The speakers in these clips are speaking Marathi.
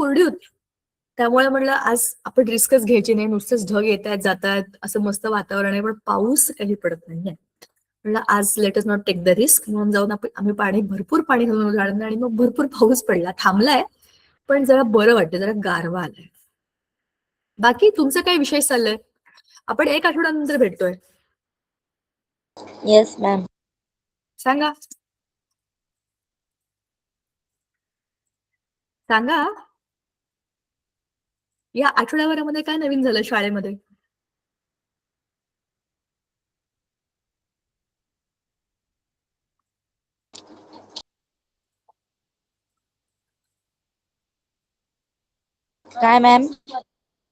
कोरडी होती. त्यामुळे म्हणलं आज आपण रिस्कच घ्यायची नाही, नुसतेच ढग येत आहेत जात आहेत, असं मस्त वातावरण आहे पण पाऊस काही पडत नाहीये. म्हणलं आज let us not take the risk, म्हणून जाऊन आम्ही भरपूर पाणी घालून झाडांना आणि मग भरपूर पाऊस पडला, थांबलाय पण जरा बरं वाटतं, जरा गारवा आलाय. बाकी तुमचं काय विशेष चाललंय? आपण 1 आठवड्यानंतर भेटतोय. Yes ma'am. सांगा सांगा या आठवड्याभरामध्ये काय नवीन झालं शाळेमध्ये? काय मॅम?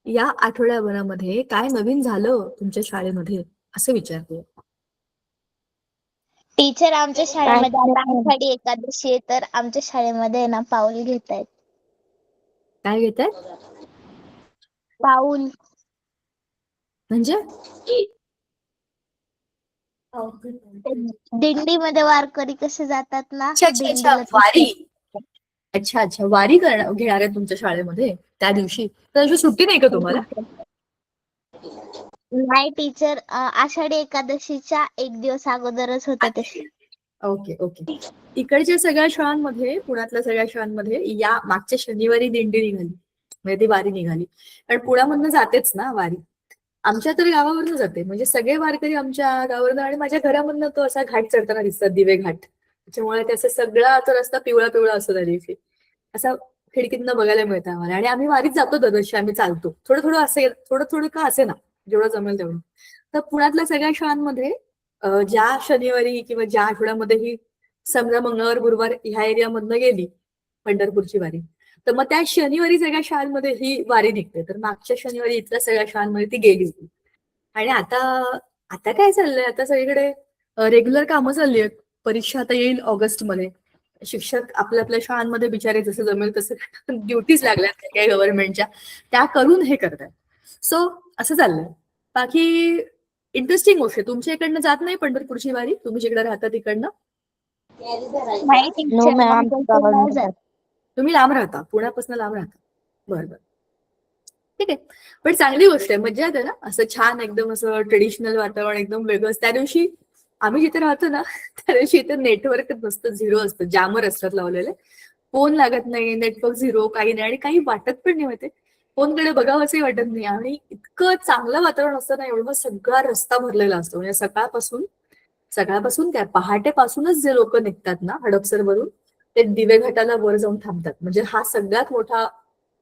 या आठवड्याभरामध्ये काय नवीन झालं तुमच्या शाळेमध्ये असं विचारते. टीचर आमच्या शाळेमध्ये आता आषाढी एकादशी आहे तर आमच्या शाळेमध्ये ना पाऊल घेत आहेत. काय घेत आहेत? पाऊल म्हणजे दिंडीमध्ये वारकरी कसे जातात ना, अच्छा अच्छा अच्छा, दिंडीला वारी. अच्छा अच्छा, वारी घेणार आहे तुमच्या शाळेमध्ये त्या दिवशी? त्या दिवशी सुट्टी नाही का तुम्हाला? नाही टीचर, आषाढी एकादशीच्या 1 दिवस अगोदरच होतं ते. Okay okay. इकडच्या सगळ्या शाळांमध्ये, पुण्यातल्या सगळ्या शाळांमध्ये या मागच्या शनिवारी दिंडी निघाली, म्हणजे ती वारी निघाली. कारण पुण्यामधनं जातेच ना वारी. आमच्या तर गावावरनं जाते, म्हणजे सगळे वारकरी आमच्या गावावरनं आणि माझ्या घरामधनं तो असा घाट चढताना दिसतात, दिवे घाट. त्याच्यामुळे त्याचा सगळा तो रस्ता पिवळा पिवळा असतो त्या दिवशी, असा खिडकीतनं बघायला मिळतं आम्हाला. आणि आम्ही वारीत जातो दरवर्षी, आम्ही चालतो थोडं थोडं असेल, थोडं थोडं का असे ना, जेवढं जमेल तेवढं. तर पुण्यातल्या सगळ्या शाळांमध्ये ज्या शनिवारी किंवा ज्या आठवड्यामध्ये ही समजा मंगळवार गुरुवार ह्या एरियामधनं गेली पंढरपूरची वारी, तर मग त्या शनिवारी सगळ्या शाळांमध्ये ही वारी निघते. तर मागच्या शनिवारी इथल्या सगळ्या शाळांमध्ये ती गेली होती. आणि आता आता काय चाललंय, आता सगळीकडे रेग्युलर कामं चालली आहेत. परीक्षा आता येईल ऑगस्टमध्ये. शिक्षक आपल्या आपल्या शाळांमध्ये बिचारे जसं जमेल तसं ड्युटीज लागल्यात काही गव्हर्नमेंटच्या, त्या करून हे करतात. सो असं चाललंय. बाकी इंटरेस्टिंग गोष्ट आहे. तुमच्या इकडनं जात नाही पंढरपूरची वारी, तुम्ही जिकडे राहता तिकडनं? नाही नो टीचर, मॅम, आमच्या इथे नाही जात. तुम्ही लांब राहता, पुण्यापासून लांब राहता. बरं बरं, ठीक आहे. पण चांगली गोष्ट आहे, मज्जा येते ना असं छान एकदम असं ट्रेडिशनल वातावरण, एकदम वेगळंच. त्या दिवशी आम्ही जिथे राहतो ना त्या दिवशी इथे नेटवर्क नसतं, झिरो असतं, जामर असतात लावलेले, फोन लागत नाही, नेटवर्क झिरो, काही नाही आणि काही वाटत पण नाही होते. फोनकडे बघावंसही वाटत नाही आणि इतकं चांगलं वातावरण असतं ना, एवढं सगळा रस्ता भरलेला असतो. म्हणजे सकाळपासून काय पहाटेपासूनच जे लोक निघतात ना हडपसर वरून, ते दिवे घाटाला वर जाऊन थांबतात. म्हणजे हा सगळ्यात मोठा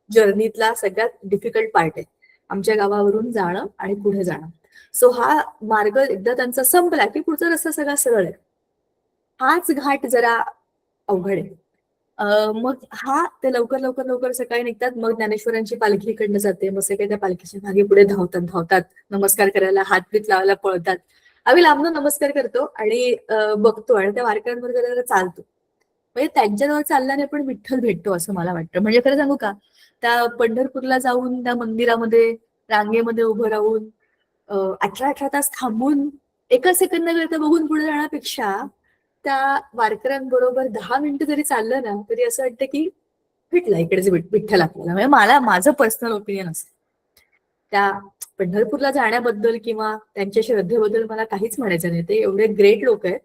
जर्नीतला सगळ्यात डिफिकल्ट पार्ट आहे, आमच्या गावावरून जाणं आणि पुढे जाणं. सो हा मार्ग एकदा त्यांचा संपला की पुढचा रस्ता सगळा सरळ आहे. हाच घाट जरा अवघड आहे. मग ते लवकर लवकर लवकर सकाळी निघतात, मग ज्ञानेश्वरांची पालखी इकडनं जाते, मग सगळे त्या पालखीच्या मागे पुढे धावतात, नमस्कार करायला, हातबीत लावायला पळतात. आम्ही लांबून नमस्कार करतो आणि बघतो आणि त्या वारकऱ्यांवर जरा चालतो. म्हणजे त्यांच्याजवळ चालल्याने पण विठ्ठल भेटतो असं मला वाटतं. म्हणजे खरं सांगू का, त्या पंढरपूरला जाऊन त्या मंदिरामध्ये रांगेमध्ये उभं राहून 18-18 तास थांबून एका सेकंदाकरता बघून पुढे जाण्यापेक्षा त्या वारकऱ्यांबरोबर 10 मिनिटं जरी चाललं ना, तरी असं वाटतं की भेटला इकडेच विठ्ठल आपल्याला. म्हणजे माझं पर्सनल ओपिनियन असतं. त्या पंढरपूरला जाण्याबद्दल किंवा त्यांच्या श्रद्धेबद्दल मला काहीच म्हणायचं नाही. ते एवढे ग्रेट लोक आहेत,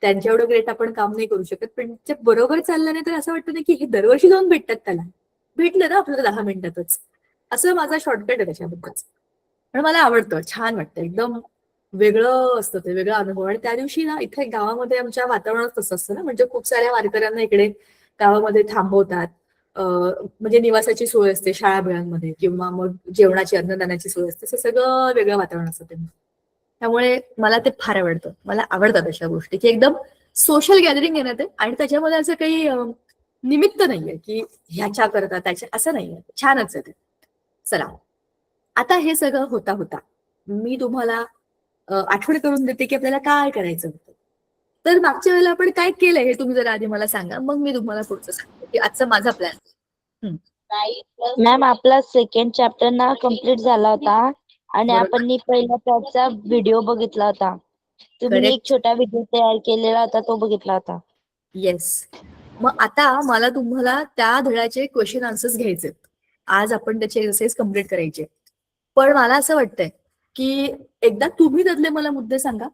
त्यांच्या एवढं ग्रेट आपण काम नाही करू शकत. पण त्या बरोबर चालल्याने तर असं वाटतं नाही की हे दरवर्षी जाऊन भेटतात, त्याला भेटलं ना आपल्याला 10 मिनिटातच. असं माझा शॉर्टकट आहे त्याच्याबद्दलच. पण मला आवडतं, छान वाटतं, एकदम वेगळं असतं ते, वेगळा अनुभव. आणि त्या दिवशी ना इथे गावामध्ये आमच्या वातावरणात तसं असतं ना, म्हणजे खूप साऱ्या वारकऱ्यांना इकडे गावामध्ये थांबवतात. म्हणजे निवासाची सोय असते शाळाबिळांमध्ये किंवा मग जेवणाची अन्नदानाची सोय असते, असं सगळं वेगळं वातावरण असतं त्यांनी. त्यामुळे मला ते फार आवडतं. मला आवडतात अशा गोष्टी की एकदम सोशल गॅदरिंग आहे ना ते, आणि त्याच्यामध्ये असं काही निमित्त नाहीये की ह्याच्या करता त्याच्या, असं नाहीये. छानच आहे ते. चला, आता हे सगळं होता होता मी तुम्हाला आठवण करून देते की आपल्याला काय करायचं होतं. तर मागच्या वेळेला आपण काय केलंय हे तुम्ही जरा आधी मला सांगा, मग मी तुम्हाला पुढचं सांगते की आजचा माझा प्लॅन. मॅम, आपला सेकंड चॅप्टर ना कम्प्लीट झाला होता आणि आपण पहिल्या पार्टचा व्हिडिओ बघितला होता. तुम्ही एक छोटा व्हिडिओ तयार केलेला होता, तो बघितला होता. येस, मग आता मला तुम्हाला त्या धड्याचे क्वेश्चन आन्सर्स घ्यायचे. आज आपण त्याचे एक्सरसाइज कम्प्लीट करायचे. पण मला असं वाटतंय की एकदा तुम्ही त्यातले मला मुद्दे सांगा.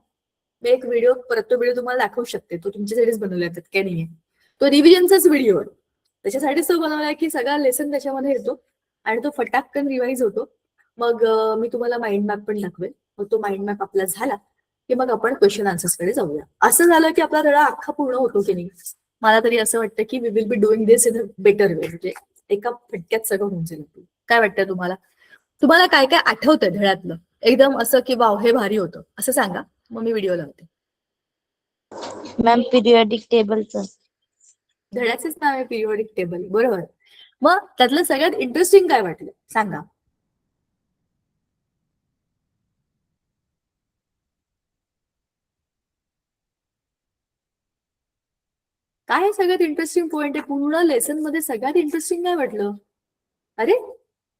मी एक व्हिडिओ परत तो व्हिडिओ तुम्हाला दाखवू शकते. तो तुमच्यासाठीच बनवला आहे, काही नाहीये. तो रिव्हिजनचाच व्हिडिओ आहे. त्याच्यासाठीच तो बनवलाय की सगळा लेसन त्याच्यामध्ये येतो आणि तो फटाकन रिवाईज होतो. मग मी तुम्हाला माइंड मॅप पण दाखवेल. मग तो माइंड मॅप आपला झाला की मग आपण क्वेश्चन आन्सर्सकडे जाऊया. असं झालं की आपला धडा अख्खा पूर्ण होतो की नाही. मला तरी असं वाटतं की we will be doing this in a better way. म्हणजे एका फटक्यात सगळं होऊन जाईल. काय वाटतं तुम्हाला? तुम्हाला काय काय आठवतंय धड्यातलं एकदम असं की वाव हे भारी होतं असं सांगा. मग मी व्हिडिओ लावते. मॅम पिरियडिक टेबलचं. धड्याचंच नाव आहे पिरियडिक टेबल, बरोबर. मग त्यातलं सगळ्यात इंटरेस्टिंग काय वाटलं सांगा. काय सगळ्यात इंटरेस्टिंग पॉइंट आहे पूर्ण लेसन मध्ये? सगळ्यात इंटरेस्टिंग काय वाटलं? अरे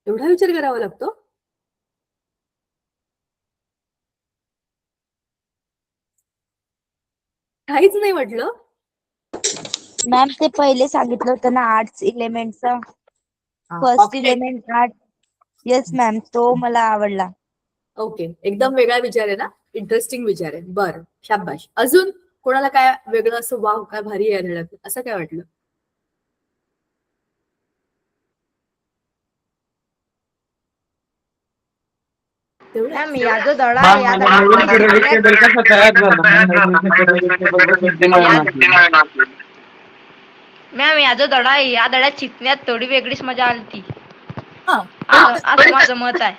एवढा विचार करावा लागतो? काहीच नाही वाटलं? मॅम ते पहिले सांगितलं होतं ना आर्ट्स एलिमेंटचं. First element art. Yes ma'am, तो मला आवडला. ओके, एकदम वेगळा विचार आहे ना, इंटरेस्टिंग विचार आहे. बरं, शाबाश. अजून कोणाला काय वेगळं असं वाव काय भारी आहे धड्यात असं काय वाटलं? तेवढं मॅम या जो धडा आहे या मॅम या जो धडा आहे या धड्यात शिकण्यात थोडी वेगळीच मजा आली ती. हा, असं माझं मत आहे.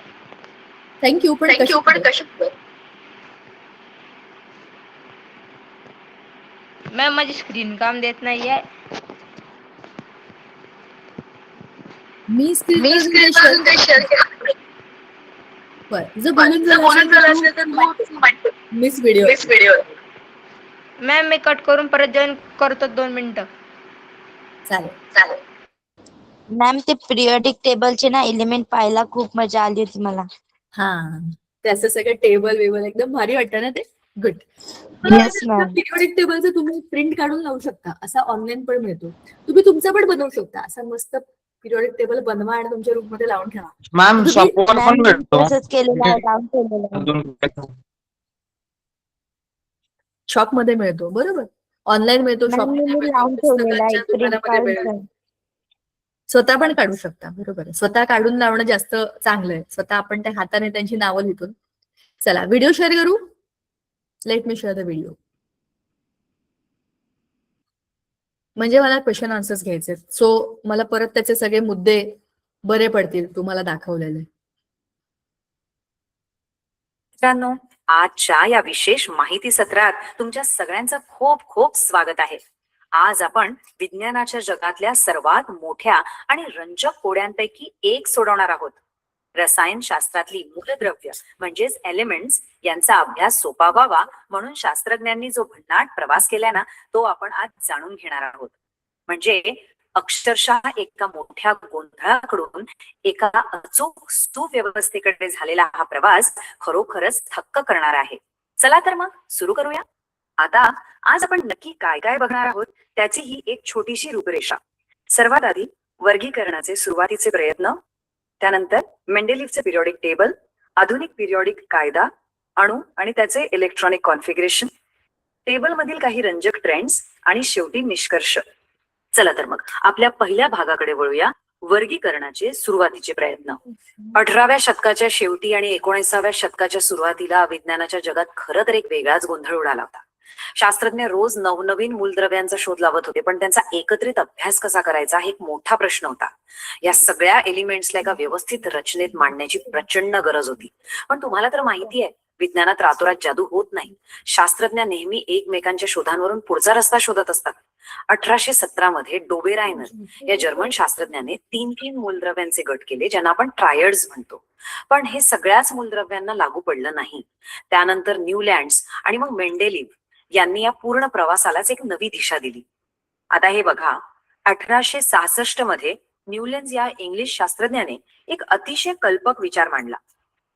थँक्यू. पण कशी? मॅम माझी स्क्रीन काम देत नाहीये. मी स्क्रीन अजून काही शेअर केलं. बरं, जर बोलून झालं असेल तर मिस व्हिडिओ. मॅम मी कट करून परत जॉईन करतो 2 मिनिटं. चालेल. मॅम ते पिरियडिक टेबलचे ना एलिमेंट पाहायला खूप मजा आली होती मला. हा, ते असं सगळं टेबल वेबल एकदम भारी वाटतं ना ते. गुड. Yes, ma'am. पिरियडिक टेबलचं तुम्ही प्रिंट काढून लावू शकता. असा ऑनलाईन पण मिळतो. तुम्ही तुमचा पण बनवू शकता. असा मस्त पिरियडिक टेबल बनवा आणि तुमच्या रूम मध्ये लावून ठेवा. मॅम शॉपवर पण मॅम भेटतो. तसंच केलेलं आहे, लावून ठेवलेलं आहे. शॉप मध्ये मिळतो, बरोबर. ऑनलाईन मिळतो, शॉप मॅम मध्ये मी मिळतो, लावून ठेवलेला आहे, पुस्तकांच्या प्रिंट दुकानामध्ये मिळेल. काढून. स्वतः पण काढू शकता, बरोबर आहे. स्वतः काढून लावणं जास्त चांगलं आहे. स्वतः आपण त्या हाताने त्यांची नावं लिहितो. चला व्हिडिओ शेअर करू. Let me share the video. म्हणजे मला क्वेश्चन आन्सर्स घ्यायचे, सो मला परत त्याचे सगळे मुद्दे बरे पडतील तुम्हाला दाखवलेले. मित्रांनो, आजच्या या विशेष माहिती सत्रात तुमच्या सगळ्यांचं खूप खूप स्वागत आहे. आज आपण विज्ञानाच्या जगातल्या सर्वात मोठ्या आणि रंजक कोड्यांपैकी एक सोडवणार आहोत. रसायनशास्त्रातली मूलद्रव्य म्हणजेच एलिमेंट्स यांचा अभ्यास सोपा व्हावा म्हणून शास्त्रज्ञांनी जो भन्नाट प्रवास केलाय ना, तो आपण आज जाणून घेणार आहोत. म्हणजे अक्षरशः एका मोठ्या गोंधळाकडून एका अचूक सुव्यवस्थेकडे झालेला हा प्रवास खरोखरच थक्क करणार आहे. चला तर मग सुरू करूया. आता आज आपण नक्की काय काय बघणार आहोत त्याची ही एक छोटीशी रूपरेषा. सर्वात आधी वर्गीकरणाचे सुरुवातीचे प्रयत्न, त्यानंतर मेंडेलिव्हचे पिरियडिक टेबल, आधुनिक पिरियडिक कायदा, अणू आणि त्याचे इलेक्ट्रॉनिक कॉन्फिगरेशन, टेबल मधील काही रंजक ट्रेंड्स आणि शेवटी निष्कर्ष. चला तर मग आपल्या पहिल्या भागाकडे वळूया. वर्गीकरणाचे सुरुवातीचे प्रयत्न. 18व्या शतकाच्या शेवटी आणि 19व्या शतकाच्या सुरुवातीला विज्ञानाच्या जगात खरं तर एक वेगळाच गोंधळ उडाला होता. शास्त्रज्ञ रोज नवनवीन मूलद्रव्यांचा शोध लावत होते, पण त्यांचा एकत्रित अभ्यास कसा करायचा हा एक मोठा प्रश्न होता. या सगळ्या एलिमेंट्सला एका व्यवस्थित रचनेत मांडण्याची प्रचंड गरज होती. पण तुम्हाला तर माहिती आहे, विज्ञानात रातोरात जादू होत नाही. शास्त्रज्ञ नेहमी एकमेकांच्या शोधांवरून पुढचा रस्ता शोधत असतात. 1817 मध्ये डोबेरायनर या जर्मन शास्त्रज्ञाने 3 मूलद्रव्यांचे गट केले, ज्यांना आपण ट्रायड्स म्हणतो. पण हे सगळ्याच मूलद्रव्यांना लागू पडलं नाही. त्यानंतर न्यूलँड्स आणि मग मेंडेलिव्ह यांनी या पूर्ण प्रवासालाच एक नवी दिशा दिली. आता हे बघा, 1866 मध्ये न्यूलँड्स या इंग्लिश शास्त्रज्ञाने एक अतिशय कल्पक विचार मांडला.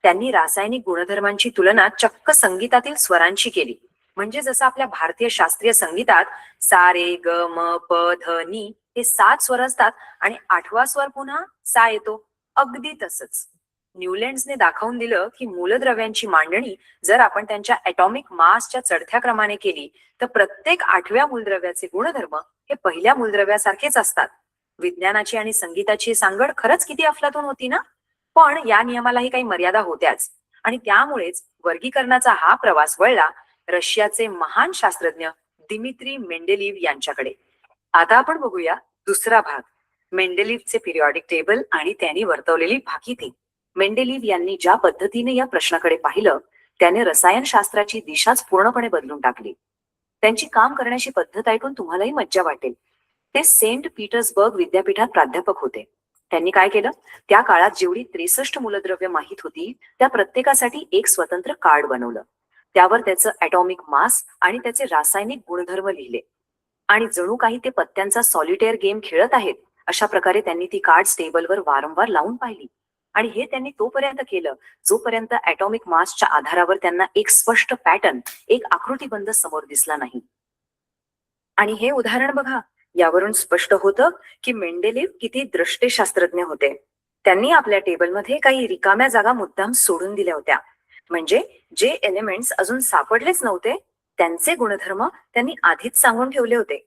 त्यांनी रासायनिक गुणधर्मांची तुलना चक्क संगीतातील स्वरांशी केली. म्हणजे जसं आपल्या भारतीय शास्त्रीय संगीतात सा रे ग म प ध नी हे 7 स्वर असतात आणि 8वा स्वर पुन्हा सा येतो, अगदी तसंच न्यूलँड्सने दाखवून दिलं की मूलद्रव्यांची मांडणी जर आपण त्यांच्या ॲटॉमिक मासच्या चढत्या क्रमाने केली तर प्रत्येक 8व्या मूलद्रव्याचे गुणधर्म हे पहिल्या मूलद्रव्यासारखेच असतात. विज्ञानाची आणि संगीताची सांगड खरंच किती अफलातून होती ना. पण या नियमालाही काही मर्यादा होत्याच आणि त्यामुळेच वर्गीकरणाचा हा प्रवास वळला रशियाचे महान शास्त्रज्ञ दिमित्री मेंडेलीव यांच्याकडे. आता आपण बघूया दुसरा भाग, मेंडेलीवचे पिरियॉडिक टेबल आणि त्यांनी वर्तवलेली भाकिती. मेंडेलीव यांनी ज्या पद्धतीने या प्रश्नाकडे पाहिलं त्याने रसायनशास्त्राची दिशाच पूर्णपणे बदलून टाकली. त्यांची काम करण्याची पद्धत ऐकून तुम्हालाही मज्जा वाटेल. ते सेंट पीटर्सबर्ग विद्यापीठात प्राध्यापक होते. त्यांनी काय केलं, त्या काळात जेवढी 63 मूलद्रव्य माहित होती त्या प्रत्येकासाठी एक स्वतंत्र कार्ड बनवलं. त्यावर त्याचं ॲटॉमिक मास आणि त्याचे रासायनिक गुणधर्म लिहिले आणि जणू काही ते पत्त्यांचा सॉलिटेअर गेम खेळत आहेत अशा प्रकारे त्यांनी ती कार्ड्स टेबलवर वारंवार लावून पाहिली. आणि हे त्यांनी तोपर्यंत केलं जोपर्यंत ॲटॉमिक मासच्या आधारावर त्यांना एक स्पष्ट पॅटर्न, एक आकृतीबंध समोर दिसला नाही. आणि हे उदाहरण बघा, यावरून स्पष्ट होतं की मेंडेलीव किती द्रष्टेशास्त्रज्ञ होते. त्यांनी आपल्या टेबलमध्ये काही रिकाम्या जागा मुद्दाम सोडून दिल्या होत्या. म्हणजे जे एलिमेंट्स अजून सापडलेच नव्हते त्यांचे गुणधर्म त्यांनी आधीच सांगून ठेवले होते.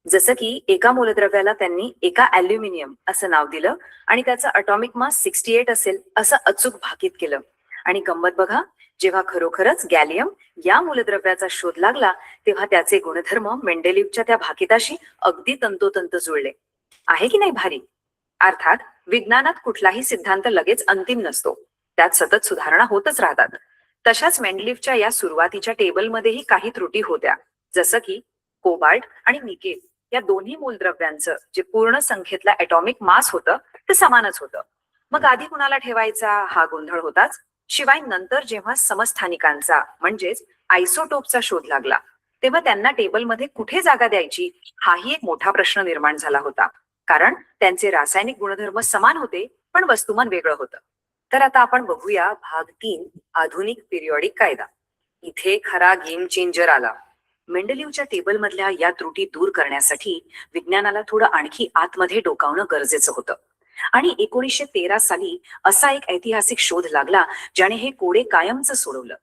जसं की एका मूलद्रव्याला त्यांनी एका ॲल्युमिनियम असं नाव दिलं आणि त्याचं ॲटॉमिक मास 68 असेल असं अचूक भाकीत केलं. आणि गंमत बघा, जेव्हा खरोखरच गॅलियम या मूलद्रव्याचा शोध लागला तेव्हा त्याचे गुणधर्म मेंडेलीवच्या त्या भाकिताशी अगदी तंतोतंत जुळले. आहे की नाही भारी. अर्थात विज्ञानात कुठलाही सिद्धांत लगेच अंतिम नसतो, त्यात सतत सुधारणा होतच राहतात. तशाच मेंडेलीवच्या या सुरुवातीच्या टेबलमध्येही काही त्रुटी होत्या. जसं की कोबाल्ट आणि निकेल या दोन्ही मूलद्रव्यांचं जे पूर्ण संख्येतला ॲटॉमिक मास होतं ते समानच होतं. मग आधी कुणाला ठेवायचा हा गोंधळ होताच. शिवाय नंतर जेव्हा समस्थानिकांचा म्हणजेच आयसोटोपचा शोध लागला तेव्हा त्यांना टेबलमध्ये कुठे जागा द्यायची हाही एक मोठा प्रश्न निर्माण झाला होता. कारण त्यांचे रासायनिक गुणधर्म समान होते पण वस्तुमान वेगळं होतं. तर आता आपण बघूया भाग 3, आधुनिक पिरियॉडिक कायदा. इथे खरा गेम चेंजर आला. मेंडेलीवच्या टेबलमधल्या या त्रुटी दूर करण्यासाठी विज्ञानाला थोडं आणखी आतमध्ये डोकावणं गरजेचं होतं. आणि 1913 साली असा एक ऐतिहासिक शोध लागला ज्याने हे कोडे कायमचं सोडवलं.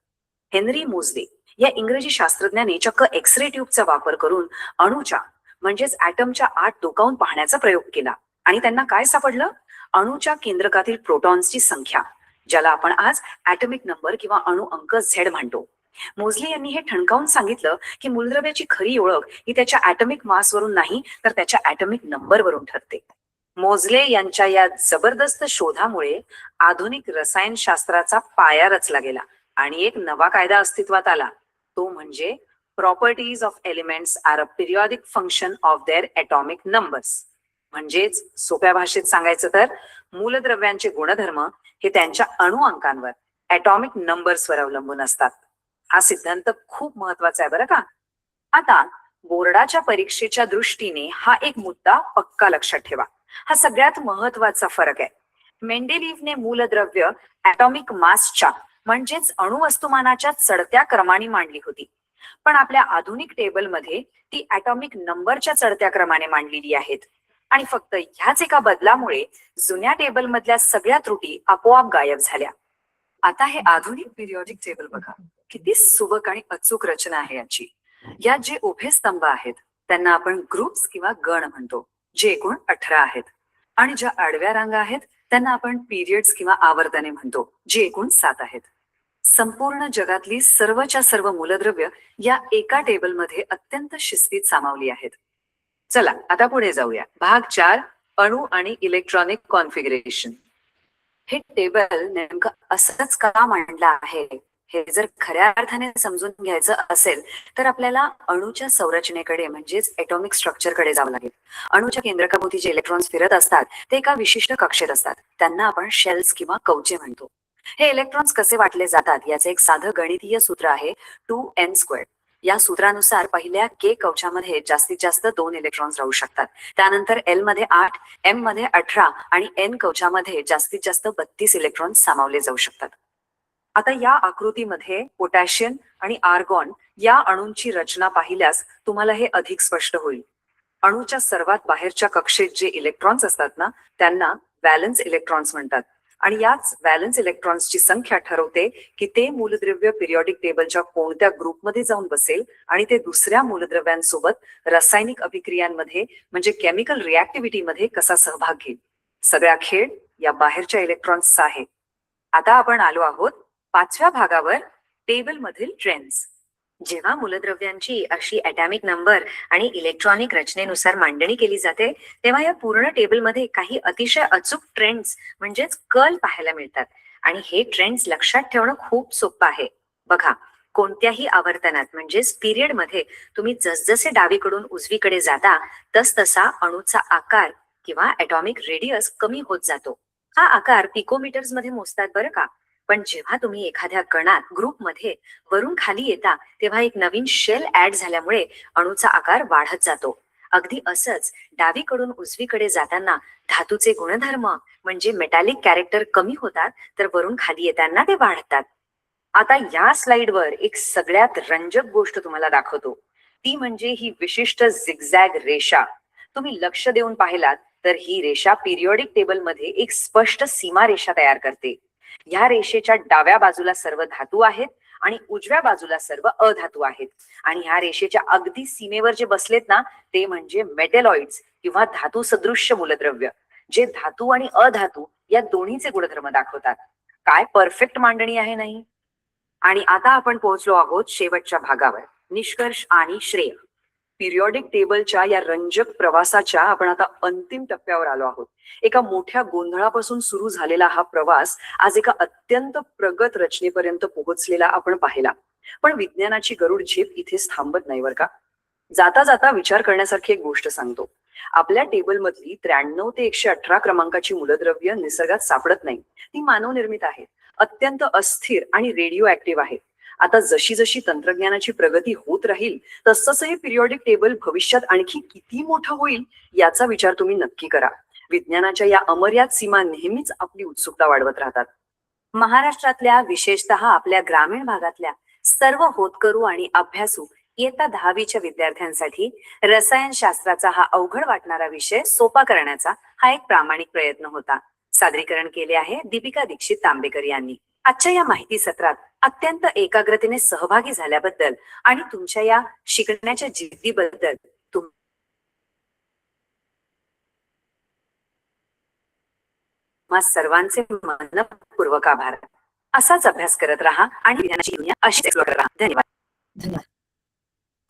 हेनरी मोझले या इंग्रजी शास्त्रज्ञाने चक्क एक्स रे ट्यूबचा वापर करून अणूच्या म्हणजेच ॲटमच्या आत डोकावून पाहण्याचा प्रयोग केला आणि त्यांना काय सापडलं, अणूच्या केंद्रकातील प्रोटॉन्सची संख्या, ज्याला आपण आज ॲटमिक नंबर किंवा अणु अंक झेड म्हणतो. मोझले यांनी हे ठणकावून सांगितलं की मूलद्रव्याची खरी ओळख ही त्याच्या ॲटमिक मासवरून नाही तर त्याच्या ॲटमिक नंबरवरून ठरते. मोझले यांच्या या जबरदस्त शोधामुळे आधुनिक रसायनशास्त्राचा पाया रचला गेला आणि एक नवा कायदा अस्तित्वात आला. तो म्हणजे properties of elements are a periodic function of their atomic numbers. म्हणजेच सोप्या भाषेत सांगायचं तर मूलद्रव्यांचे गुणधर्म हे त्यांच्या अणु अंकांवर ॲटॉमिक नंबर्सवर अवलंबून असतात. हा सिद्धांत खूप महत्वाचा आहे बरं का. आता बोर्डाच्या परीक्षेच्या दृष्टीने हा एक मुद्दा पक्का लक्षात ठेवा. हा सगळ्यात महत्वाचा फरक आहे. मेंडेलीवने मूलद्रव्य ॲटॉमिक मासच्या म्हणजेच अणुवस्तुमानाच्या चढत्या क्रमाने मांडली होती, पण आपल्या आधुनिक टेबलमध्ये ती ॲटॉमिक नंबरच्या चढत्या क्रमाने मांडलेली आहेत. आणि फक्त ह्याच एका बदलामुळे जुन्या टेबलमधल्या सगळ्या त्रुटी आपोआप गायब झाल्या. आता हे आधुनिक पिरियॉडिक टेबल बघा, किती सुबक आणि अचूक रचना आहे याची. यात जे उभे स्तंभ आहेत त्यांना आपण ग्रुप्स किंवा गण म्हणतो, जे एकूण 18 आहेत. आणि ज्या आडव्या रांगा आहेत त्यांना आपण पिरियड्स किंवा आवर्तने म्हणतो, जे एकूण 7 आहेत. संपूर्ण जगातली सर्वच्या सर्व मूलद्रव्य या एका टेबलमध्ये अत्यंत शिस्तीत सामावली आहेत. चला आता पुढे जाऊया. भाग 4, अणु आणि इलेक्ट्रॉनिक कॉन्फिगरेशन. हे टेबल नेमकं असंच का मांडलं आहे हे जर खऱ्या अर्थाने समजून घ्यायचं असेल तर आपल्याला अणूच्या संरचनेकडे म्हणजेच ॲटॉमिक स्ट्रक्चरकडे जावं लागेल. अणूच्या केंद्रकाभोवती जे इलेक्ट्रॉन्स फिरत असतात ते एका विशिष्ट कक्षेत असतात, त्यांना आपण शेल्स किंवा कवचे म्हणतो. हे इलेक्ट्रॉन्स कसे वाटले जातात याचे एक साधं गणितीय सूत्र आहे 2n². या सूत्रानुसार पहिल्या के कवचामध्ये जास्तीत जास्त 2 इलेक्ट्रॉन्स राहू शकतात. त्यानंतर एल मध्ये 8, एम मध्ये 18 आणि एन कवचामध्ये जास्तीत जास्त 32 इलेक्ट्रॉन्स सामावले जाऊ शकतात. आता या आकृतीमध्ये पोटॅशियम आणि आर्गॉन या अणूंची रचना पाहिल्यास तुम्हाला हे अधिक स्पष्ट होईल. अणूच्या सर्वात बाहेरच्या कक्षेत जे इलेक्ट्रॉन्स असतात ना, त्यांना व्हॅलन्स इलेक्ट्रॉन्स म्हणतात. आणि याच व्हॅलन्स इलेक्ट्रॉन्सची संख्या ठरवते की ते मूलद्रव्य पिरियॉडिक टेबलच्या कोणत्या ग्रुपमध्ये जाऊन बसेल आणि ते दुसऱ्या मूलद्रव्यांसोबत रासायनिक अभिक्रियांमध्ये म्हणजे केमिकल रिॲक्टिव्हिटीमध्ये कसा सहभाग घेईल. सगळा खेळ या बाहेरच्या इलेक्ट्रॉन्सचा आहे. आता आपण आलो आहोत 5व्या भागावर, टेबल मधील ट्रेंड्स. जेव्हा मूलद्रव्यांची अशी ॲटॉमिक नंबर आणि इलेक्ट्रॉनिक रचनेनुसार मांडणी केली जाते, तेव्हा या पूर्ण टेबलमध्ये काही अतिशय अचूक ट्रेंड्स म्हणजेच कल पाहायला मिळतात. आणि हे ट्रेंड्स लक्षात ठेवणं खूप सोपं आहे. बघा, कोणत्याही आवर्तनात म्हणजेच पिरियड मध्ये तुम्ही जसजसे डावीकडून उजवीकडे जाता तसतसा अणूचा आकार किंवा ॲटॉमिक रेडियस कमी होत जातो. हा आकार पिकोमीटर्स मध्ये मोजतात बरं का. पण जेव्हा तुम्ही एखाद्या गणात ग्रुपमध्ये वरून खाली येता तेव्हा एक नवीन शेल ऍड झाल्यामुळे अणूचा आकार वाढत जातो. अगदी असंच डावीकडून उजवीकडे जाताना धातूचे गुणधर्म म्हणजे मेटॅलिक कॅरेक्टर कमी होतात तर वरून खाली येताना ते वाढतात. आता या स्लाइडवर एक सगळ्यात रंजक गोष्ट तुम्हाला दाखवतो. ती म्हणजे ही विशिष्ट झिगझॅग रेषा. तुम्ही लक्ष देऊन पाहिलात तर ही रेषा पिरियॉडिक टेबल मध्ये एक स्पष्ट सीमा रेषा तयार करते. या रेषेच्या डाव्या बाजूला सर्व धातू आहेत आणि उजव्या बाजूला सर्व अधातू आहेत. आणि ह्या रेषेच्या अगदी सीमेवर जे बसलेत ना, ते म्हणजे मेटॅलॉइड्स किंवा धातू सदृश्य मूलद्रव्य, जे धातू आणि अधातू या दोन्हीचे गुणधर्म दाखवतात. काय परफेक्ट मांडणी आहे नाही. आणि आता आपण पोहोचलो आहोत शेवटच्या भागावर, निष्कर्ष आणि श्रेय. पिरियॉडिक टेबलच्या या रंजक प्रवासाच्या आपण आता अंतिम टप्प्यावर आलो आहोत. एका मोठ्या गोंधळापासून सुरू झालेला हा प्रवास आज एका अत्यंत प्रगत रचनेपर्यंत पोहोचलेला आपण पाहिला. पण विज्ञानाची गरुड झेप इथेच थांबत नाही बरं का. जाता जाता विचार करण्यासारखी एक गोष्ट सांगतो. आपल्या टेबलमधली 93 ते 118 क्रमांकाची मूलद्रव्य निसर्गात सापडत नाही. ती मानवनिर्मित आहेत, अत्यंत अस्थिर आणि रेडिओ ऍक्टिव्ह आहेत. आता जशी जशी तंत्रज्ञानाची प्रगती होत राहील तसं हे पिरियॉडिक टेबल भविष्यात आणखी किती मोठं होईल याचा विचार तुम्ही नक्की करा. विज्ञानाच्या या अमर्याद सीमा नेहमीच आपली उत्सुकता वाढवत राहतात. महाराष्ट्रातल्या विशेषतः आपल्या ग्रामीण भागातल्या सर्व होतकरू आणि अभ्यासू इयत्ता 10वीच्या विद्यार्थ्यांसाठी रसायनशास्त्राचा हा अवघड वाटणारा विषय सोपा करण्याचा हा एक प्रामाणिक प्रयत्न होता. सादरीकरण केले आहे दीपिका दीक्षित तांबेकर यांनी. आजच्या या माहिती सत्रात अत्यंत एकाग्रतेने सहभागी झाल्याबद्दल आणि तुमच्या या शिकण्याच्या जिद्दीबद्दल तुम्हा सर्वांचे मनपूर्वक आभार. असाच अभ्यास करत राहा आणि विज्ञानाची दुनिया अशीच एक्सप्लोर करा. धन्यवाद. धन्यवाद.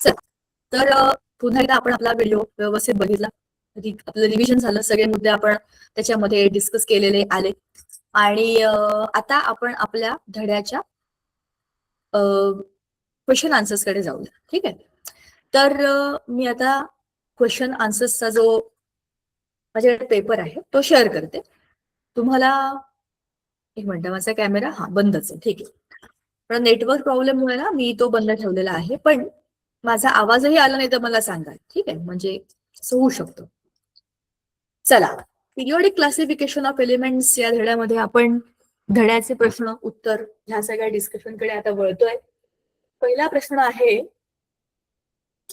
चला, तर पुन्हा एकदा आपण आपला व्हिडिओ व्यवस्थित बघितला, आपलं रिव्हिजन झालं, सगळे मुद्दे आपण त्याच्यामध्ये डिस्कस केलेले आले. आणि आता आपण आपल्या धड्याच्या क्वेश्चन आन्सर्स कडे जाऊया. ठीक आहे. तर मी आता क्वेश्चन आन्सर्सचा जो माझ्याकडे पेपर आहे तो शेअर करते तुम्हाला. एक मिनिट, माझा कॅमेरा बंदच आहे. ठीक आहे, पण नेटवर्क प्रॉब्लेममुळे ना मी तो बंद ठेवलेला आहे. पण माझा आवाजही आला नाही तर मला सांगा. ठीक आहे, म्हणजे असं होऊ शकतं. चला, पिरियॉडिक क्लासिफिकेशन ऑफ एलिमेंट्स या धड्यामध्ये आपण धड्याचे प्रश्न उत्तर ह्या सगळ्या डिस्कशनकडे आता वळतोय. पहिला प्रश्न आहे,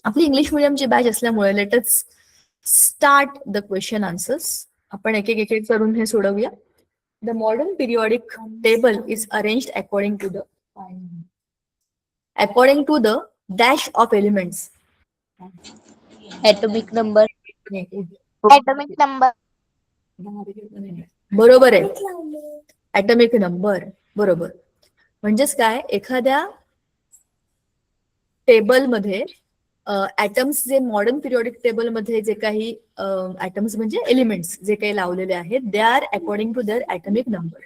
आपली इंग्लिश मिडियमची बॅच असल्यामुळे let's start the question answers. आपण एक एक करून हे सोडवूया. The modern periodic table is arranged according to the dash of elements. Atomic number. Atomic number. बरोबर आहे, ॲटॉमिक नंबर. बरोबर. म्हणजेच काय, एखाद्या टेबलमध्ये ऍटम्स जे मॉडर्न पिरियॉडिक टेबल मध्ये जे काही ऍटम्स म्हणजे एलिमेंट्स जे काही लावलेले आहेत they are according to their atomic number.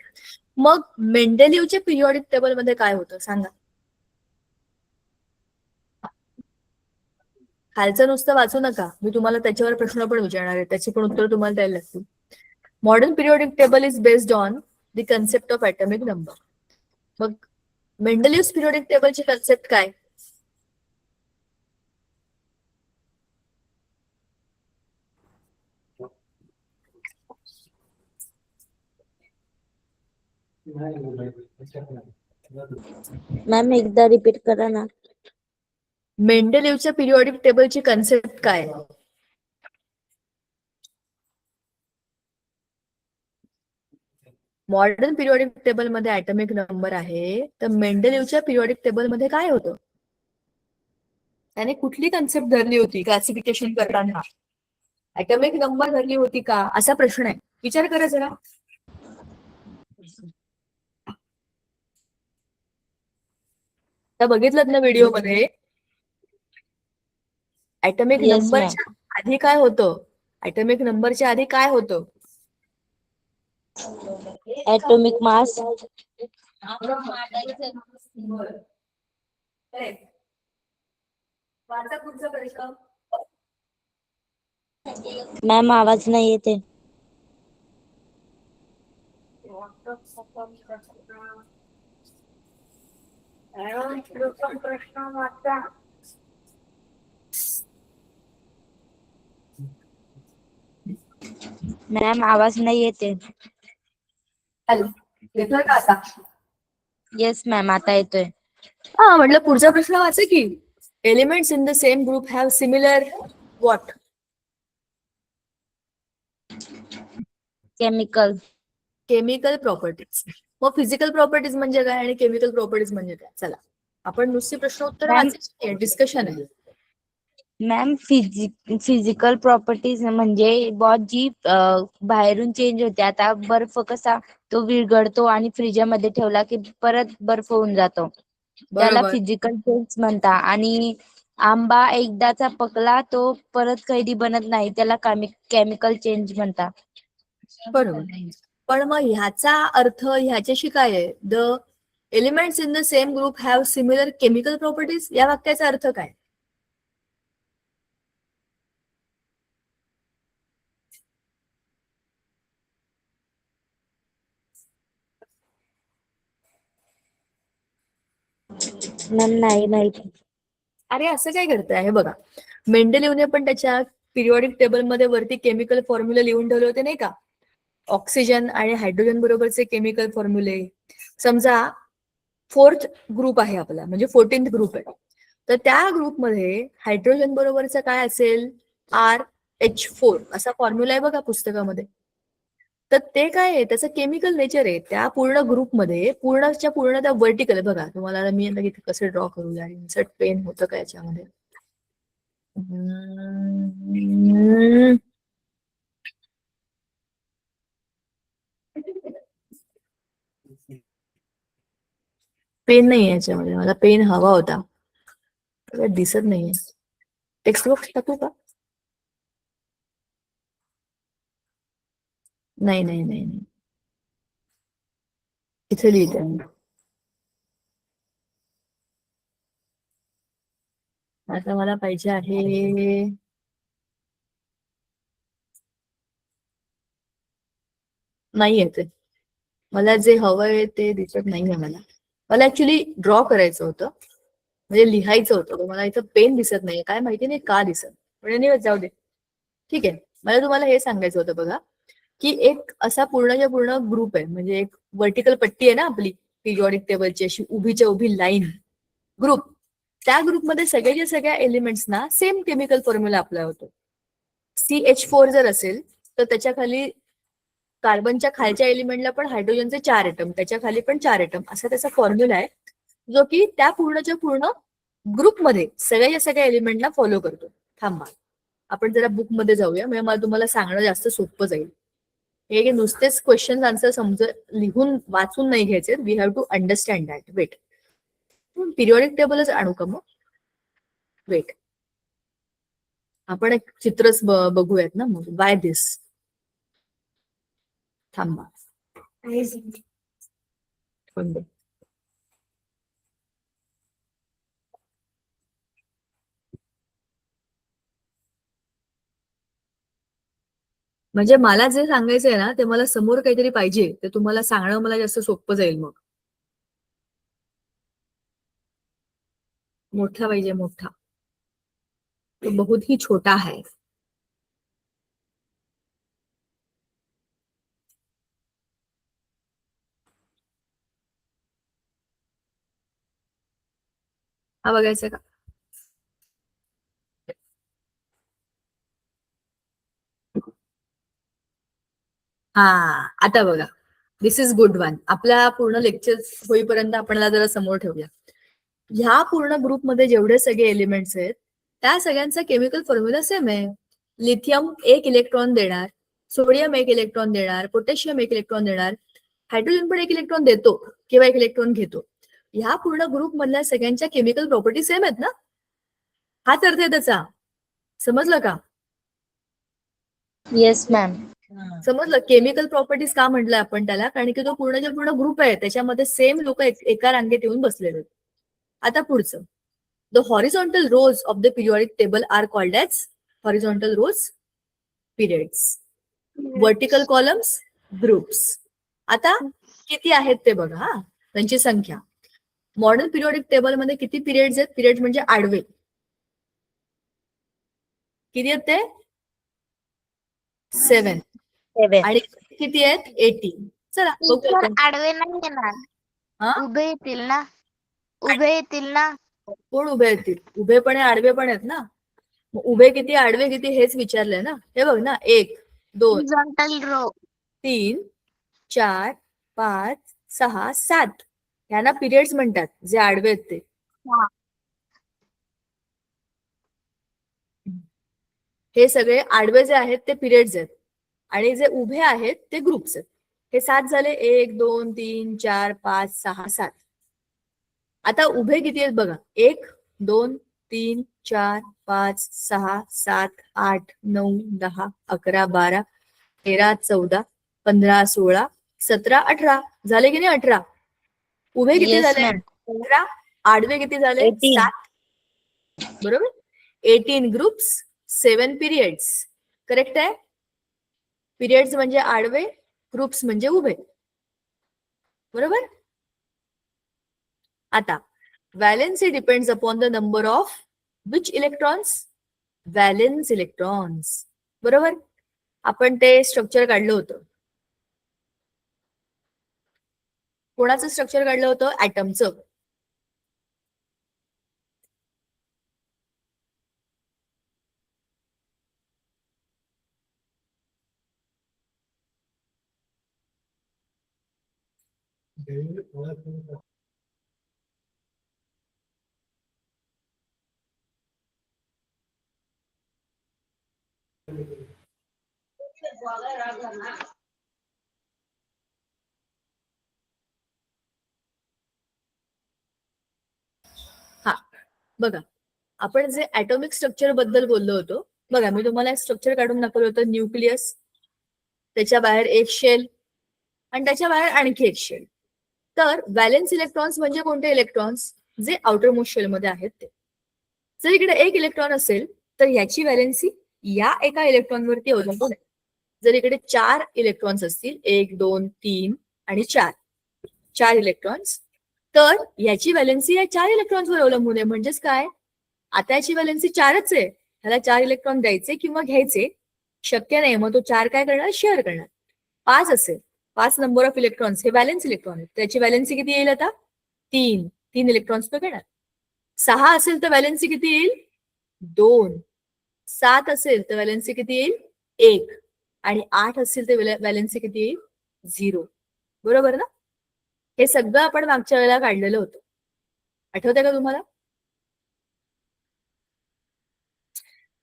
मग मेंडेलिव्हच्या पिरियॉडिक टेबल मध्ये काय होतं सांगा. खालचं नुसतं वाचू नका, मी तुम्हाला त्याच्यावर प्रश्न पण विचारणार आहे, त्याची पण उत्तर तुम्हाला द्यायला लागतील. Modern periodic table is based on the concept of atomic number. मग मेंडेलिव्हस पिरियॉडिक टेबलची कन्सेप्ट काय? मॅम एकदा रिपीट करा ना. मेंडेलिव्हच्या पिरियॉडिक टेबलची कन्सेप्ट काय आहे? मॉडर्न पिरियॉडिक टेबल मध्ये ऍटॉमिक नंबर आहे, तर मेंडेलिव्हच्या पिरियॉडिक टेबल मध्ये काय होतं? त्याने कुठली कन्सेप्ट धरली होती क्लासिफिकेशन करताना? ऍटॉमिक नंबर धरली होती का, असा प्रश्न आहे. विचार करा जरा. आता बघितलं ना व्हिडिओमध्ये, ऍटॉमिक येस मॅम. नंबरच्या आधी काय होतं? ऍटॉमिक नंबरच्या आधी काय होतं? Atomic mass. वाचा पुढचा प्रश्न. मॅम आवाज नाही येते. प्रश्न वाचा. मॅम आवाज नाही येते. हॅलो, येतोय का आता? येस मॅम आता येतोय. हा, म्हटलं पुढचा प्रश्न वाचा की. Elements in the same group have similar what? Chemical. Chemical properties. मग फिजिकल प्रॉपर्टीज म्हणजे काय आणि केमिकल प्रॉपर्टीज म्हणजे काय? चला, आपण नुसती प्रश्न उत्तर मॅम वाचायची, डिस्कशन आहे. मॅम फिजिकल प्रॉपर्टीज म्हणजे जी बाहेरून चेंज होते. आता बर्फ कसा तो विरघळतो आणि फ्रीजमध्ये ठेवला की परत बर्फ होऊन जातो, त्याला बरोबर फिजिकल चेंज म्हणता. आणि आंबा एकदाचा पकला तो परत कैरी बनत नाही, त्याला केमिकल चेंज म्हणता. बरोबर. पण मग ह्याचा अर्थ ह्याच्याशी काय आहे? The elements in the same group have similar chemical properties, या वाक्याचा अर्थ काय? मॅम नाही माहिती. अरे असं काय करताय? हे बघा, मेंडेलिव्हने पण त्याच्या पिरियॉडिक टेबलमध्ये वरती केमिकल फॉर्म्युले लिहून ठेवले होते नाही का? ऑक्सिजन आणि हायड्रोजन बरोबरचे केमिकल फॉर्म्युले. समजा 4th ग्रुप आहे आपला, म्हणजे 14th ग्रुप आहे, तर त्या ग्रुपमध्ये हायड्रोजन बरोबरचा काय असेल? RH4 असा फॉर्म्युला आहे बघा पुस्तकामध्ये. तर ते काय आहे? त्याचं केमिकल नेचर आहे. त्या पूर्ण ग्रुपमध्ये पूर्णच्या पूर्ण त्या वर्टिकल आहे बघा. तुम्हाला आता मी आता इथे कसं ड्रॉ करू द्या. इन्सर्ट पेन होतं का याच्यामध्ये? पेन नाही आहे याच्यामध्ये, मला पेन हवा होता, दिसत नाहीये. टेक्स्ट बुक टाकू का? नाही नाही नाही नाही, इथे लिहिते मी. आता मला पाहिजे आहे, नाहीये ते. मला जे हवंय ते दिसत नाहीये. मला ऍक्च्युली ड्रॉ करायचं होतं, म्हणजे लिहायचं होतं, पण मला इथं पेन दिसत नाहीये. काय माहिती नाही का दिसत, म्हणजे जाऊ दे. ठीक आहे, मला तुम्हाला हे सांगायचं होतं बघा, की एक असा पूर्णच्या पूर्ण ग्रुप आहे, म्हणजे एक वर्टिकल पट्टी आहे ना आपली पिरियॉडिक टेबलची, अशी उभीच्या उभी लाईन ग्रुप. त्या ग्रुपमध्ये सगळ्याच्या सगळ्या एलिमेंट्सना सेम केमिकल फॉर्म्युला अप्लाय होतो. CH4 जर असेल तर त्याच्या खाली कार्बनच्या खालच्या एलिमेंटला पण हायड्रोजनचे 4 एटम, त्याच्या खाली पण 4 एटम, असा त्याचा फॉर्म्युला आहे, जो की त्या पूर्णच्या पूर्ण ग्रुपमध्ये सगळ्याच्या सगळ्या एलिमेंटला फॉलो करतो. थांबा, आपण जरा बुक मध्ये जाऊया, म्हणजे मला तुम्हाला सांगणं जास्त सोपं जाईल. हे नुसतेच क्वेश्चन आन्सर लिहून वाचून नाही घ्यायचे, we have to understand that. Wait, periodic टेबलच आणू का मग? वेट, आपण एक चित्रच बघूयात ना मग. बाय दिस, थांबा. म्हणजे मला जे सांगायचंय ना, ते मला समोर काहीतरी पाहिजे, ते तुम्हाला सांगणं मला जास्त सोपं जाईल. मग मोठा पाहिजे, मोठा. तो बहुत ही छोटा है. हा बघायचा का? हा, आता बघा. दिस इज गुड वन. आपल्या पूर्ण लेक्चर होईपर्यंत आपल्याला जरा समोर ठेवूया. ह्या पूर्ण ग्रुपमध्ये जेवढे सगळे एलिमेंट्स आहेत त्या सगळ्यांचा केमिकल फॉर्म्युला सेम आहे. लिथियम 1 इलेक्ट्रॉन देणार, सोडियम 1 इलेक्ट्रॉन देणार, पोटॅशियम 1 इलेक्ट्रॉन देणार, हायड्रोजन पण 1 इलेक्ट्रॉन देतो किंवा 1 इलेक्ट्रॉन घेतो. ह्या पूर्ण ग्रुप मधल्या सगळ्यांच्या केमिकल प्रॉपर्टी सेम आहेत ना. हाच अर्थ आहे त्याचा. समजलं का? Yes ma'am. समजलं. केमिकल प्रॉपर्टीज का म्हटलं आपण त्याला? कारण की तो पूर्णच्या पूर्ण ग्रुप आहे, त्याच्यामध्ये सेम लोक एका रांगेत येऊन बसलेले आहेत. आता पुढचं, the horizontal rows of the periodic table are called as horizontal rows periods, vertical columns groups. आता किती आहेत ते बघा, हा त्यांची संख्या. मॉडर्न पिरियॉडिक टेबल मध्ये किती पिरियड्स आहेत? पिरियड म्हणजे आडवे. किती आहेत ते? 7. 7. आणि किती आहेत? 18. चला बघूया टीचर आपण. आडवे नाही येणार, हा? उभे येतील ना, उभे येतील ना. कोण उभे येतील? उभे पण आहे, आडवे पण आहेत ना. मग उभे किती आडवे किती हेच विचारलंय ना. हे बघ ना, 1 2 हॉरिझॉन्टल रो. 3 4 5 6 7 ह्यांना पिरियड्स म्हणतात, जे आडवे आहेत ते. हे सगळे आडवे जे आहेत ते पिरियड्स आहेत आणि जे उभे आहेत ते ग्रुप्स आहेत. हे 7 झाले. 1 2 3 4 5 6 7. आता उभे किती आहेत बघा. 1 2 3 4 5 6 7 8 9 10 11 12 13 14 15 16 17 18 झाले की नाही? 18. उभे किती येस झाले? मॅम. 18. आडवे किती झाले? 18. 7. बरोबर. 18 ग्रुप्स, 7 पिरियड्स. करेक्ट आहे. पिरियड्स म्हणजे आडवे, ग्रुप्स म्हणजे उभे. बरोबर. आता valency depends upon the number of which electrons? Valence electrons. बरोबर. आपण ते स्ट्रक्चर काढलं होतं. कोणाचं स्ट्रक्चर काढलं होतं? ऍटमचं. हा बघा, आपण जे ऍटॉमिक स्ट्रक्चर बद्दल बोललो होतो बघा, मी तुम्हाला स्ट्रक्चर काढून दाखवलं होतं. न्यूक्लियस, त्याच्या बाहेर एक शेल आणि त्याच्या बाहेर आणखी एक शेल. तर व्हॅलेन्स इलेक्ट्रॉन्स म्हणजे कोणते इलेक्ट्रॉन्स? जे आउटर मोस्ट शेल मध्ये आहेत ते. जर इकडे एक इलेक्ट्रॉन असेल तर याची व्हॅलेन्सी या एका इलेक्ट्रॉनवरती अवलंबून आहे. जर इकडे 4 इलेक्ट्रॉन्स असतील, 1 2 3 आणि 4 इलेक्ट्रॉन्स, तर याची व्हॅलेन्सी या 4 इलेक्ट्रॉन्सवर अवलंबून आहे. म्हणजेच काय? आता याची व्हॅलेन्सी 4च आहे. ह्याला 4 इलेक्ट्रॉन द्यायचे किंवा घ्यायचे शक्य नाही. मग तो 4 काय करणार? शेअर करणार. 5 असेल, 5 नंबर ऑफ इलेक्ट्रॉन्स, हे व्हॅलेन्स इलेक्ट्रॉन आहे. त्याची व्हॅलेन्सी किती येईल आता? 3 इलेक्ट्रॉन्स तो घेणार. 6 असेल तर व्हॅलेन्सी किती येईल? 2. 7 असेल तर व्हॅलेन्सी किती येईल? 1. आणि 8 असेल तर व्हॅलेन्सी किती येईल? 0. बरोबर ना. हे सगळं आपण मागच्या वेळेला काढलेलं होतं. आठवतंय का तुम्हाला?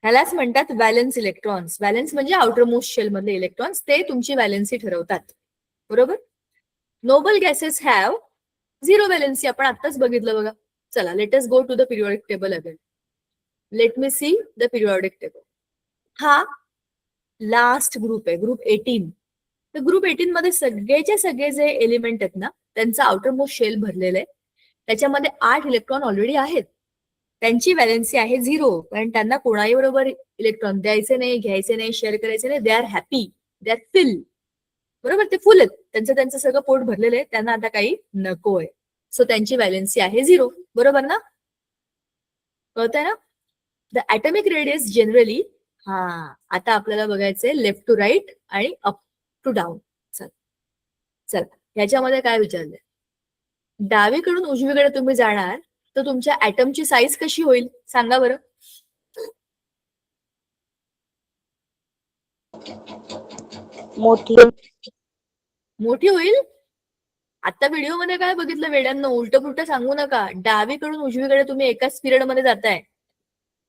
ह्यालाच म्हणतात व्हॅलेन्स इलेक्ट्रॉन्स. व्हॅलेन्स म्हणजे आउटर मोस्ट शेल मधले इलेक्ट्रॉन्स, ते तुमची व्हॅलेन्सी ठरवतात. बरोबर. Noble gases have 0 valency. आपण आत्ताच बघितलं बघा. चला, let us go to the periodic table again. Let me see the periodic table. हा लास्ट ग्रुप आहे, ग्रुप 18. तर ग्रुप 18 मध्ये सगळेचे सगळे जे एलिमेंट आहेत ना, त्यांचा आउटर मोस्ट शेल भरलेलं आहे. त्याच्यामध्ये 8 इलेक्ट्रॉन ऑलरेडी आहेत. त्यांची व्हॅलेन्सी आहे 0, कारण त्यांना कोणाही बरोबर इलेक्ट्रॉन द्यायचे नाही, घ्यायचे नाही, शेअर करायचे नाही. They are happy, they are fill. बरोबर. ते फुल आहेत. त्यांचं सगळं पोट भरलेलं आहे. त्यांना आता काही नको आहे. सो त्यांची व्हॅलेन्सी आहे 0. बरोबर ना. कळतंय ना. द ऍटॉमिक रेडियस जनरली, हा आता आपल्याला बघायचंय लेफ्ट टू राईट आणि अप टू डाऊन. चला ह्याच्यामध्ये काय विचारलंय? डावीकडून उजवीकडे तुम्ही जाणार तर तुमच्या ऍटमची साईज कशी होईल सांगा बरं. मोठी. मोठी होईल. आता व्हिडिओ मध्ये काय बघितलं वेड्यांनो, उलटं पुलटं सांगू नका. डावीकडून उजवीकडे तुम्ही एकाच पिरियड मध्ये जाताय,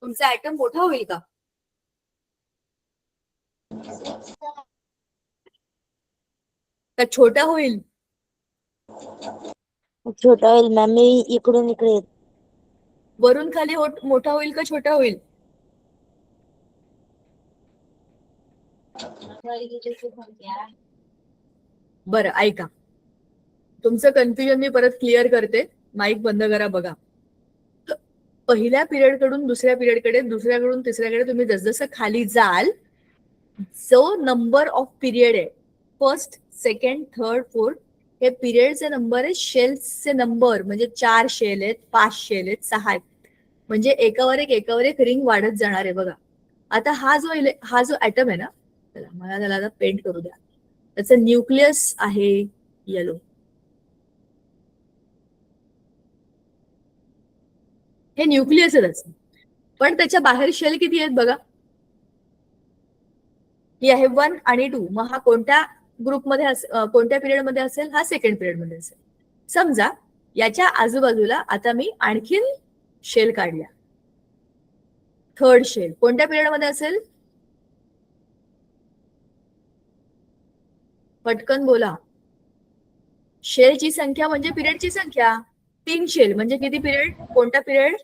तुमचा ऍटम मोठा होईल का? का छोटा होईल? छोटा होईल मॅम. मी इकडून इकडे येत. वरून खाली मोठा होईल का छोटा होईल? बरं ऐका, तुमचं कन्फ्युजन मी परत क्लिअर करते. माईक बंद करा. बघा, पहिल्या पिरियड कडून दुसऱ्या पिरियडकडे, दुसऱ्याकडून तिसऱ्याकडे तुम्ही जसजसं खाली जाल, जो नंबर ऑफ पिरियड आहे, फर्स्ट, सेकंड, थर्ड, फोर्थ, हे पिरियडचे नंबर आहे. शेल्सचे नंबर म्हणजे 4 शेल आहेत, 5 शेल आहेत, 6 आहेत. म्हणजे एकावर एक रिंग वाढत जाणार आहे. बघा आता हा जो ऍटम आहे ना, मला त्याला आता पेंट करू द्या. त्याचं न्यूक्लियस आहे येलो. हे न्यूक्लियस आहे त्याचं, पण त्याच्या बाहेर शेल किती आहेत बघा. ही आहे 1 आणि 2. मग हा कोणत्या ग्रुपमध्ये कोणत्या पिरियड मध्ये असेल? हा सेकंड पिरियड मध्ये असेल. समजा याच्या आजूबाजूला आता मी आणखीन शेल काढल्या. थर्ड शेल कोणत्या पिरियड मध्ये असेल? पटकन बोला. शेलची संख्या म्हणजे पिरियडची संख्या. 3 शेल म्हणजे किती पिरियड? कोणता पिरियड?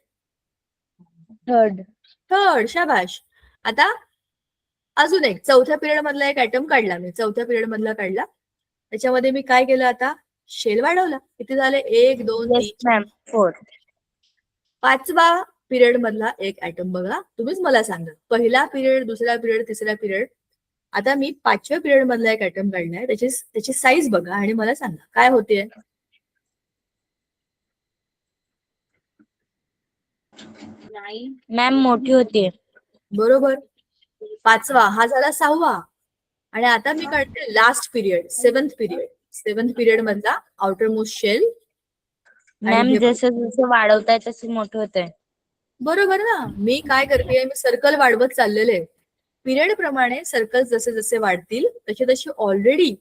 थर्ड. थर्ड. शाबाश. आता अजून एक चौथ्या पिरियड मधला एक ऍटम काढला मी. चौथ्या पिरियड मधला काढला. त्याच्यामध्ये मी काय केलं? आता शेल वाढवला. किती झाले? 1 2 3 मॅम 4. पाचवा पिरियड मधला एक ऍटम बघा. तुम्हीच मला सांगा, पहिला पिरियड, दुसरा पिरियड, तिसरा पिरियड. आता मी 5व्या पिरियड मधला एक ऍटम काढलाय. त्याची साईज बघा आणि मला सांगा काय होते. मॅम मोठी होते. बरोबर. 5वा हा झाला 6वा. आणि आता मी काढते last period, 7th period. 7th period मधला आउटर मोस्ट शेल. मॅम जसं जसं वाढवताय तसं मोठं होत आहे. बरोबर ना. मी काय करते, मी सर्कल वाढवत चाललेले. पिरियड प्रमाणे सर्कल जसे जसे वाढतील तसे तसे ऑलरेडी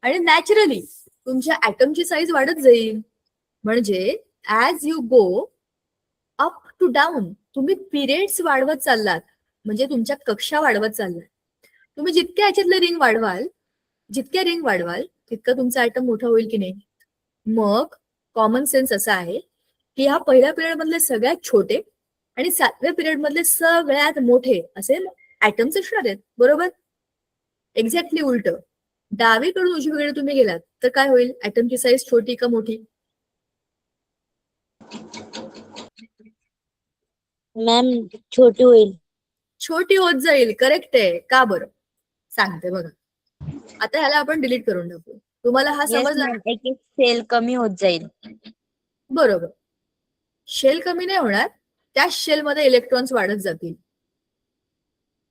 आणि नॅचरली तुमच्या ऍटमची साईज वाढत जाईल. म्हणजे as you go up to down तुम्ही पिरियड्स वाढवत चाललात, म्हणजे तुमच्या कक्षा वाढवत चाललात. तुम्ही जितक्या ह्याच्यातलं रिंग वाढवाल, जितक्या रिंग वाढवाल तितकं तुमचा ऍटम मोठा होईल की नाही. मग कॉमन सेन्स असा आहे की ह्या पहिल्या पिरियड मधले सगळ्यात छोटे आणि 7व्या पिरियड मधले सगळ्यात मोठे असे ऍटम्स असणार आहेत. बरोबर. एक्झॅक्टली उलट. डावीकडून उजवीकडे तुम्ही गेलात तर काय होईल? ऍटमची साईज छोटी का मोठी? मॅम छोटी होईल. छोटी होत जाईल. करेक्ट आहे. का बरं सांगते बघा. आता ह्याला आपण डिलीट करून टाकू. तुम्हाला हा समजला? एक एक सेल कमी होत जाईल. बरोबर. शेल कमी नाही होणार, त्या शेल मध्ये इलेक्ट्रॉन्स वाढत जातील.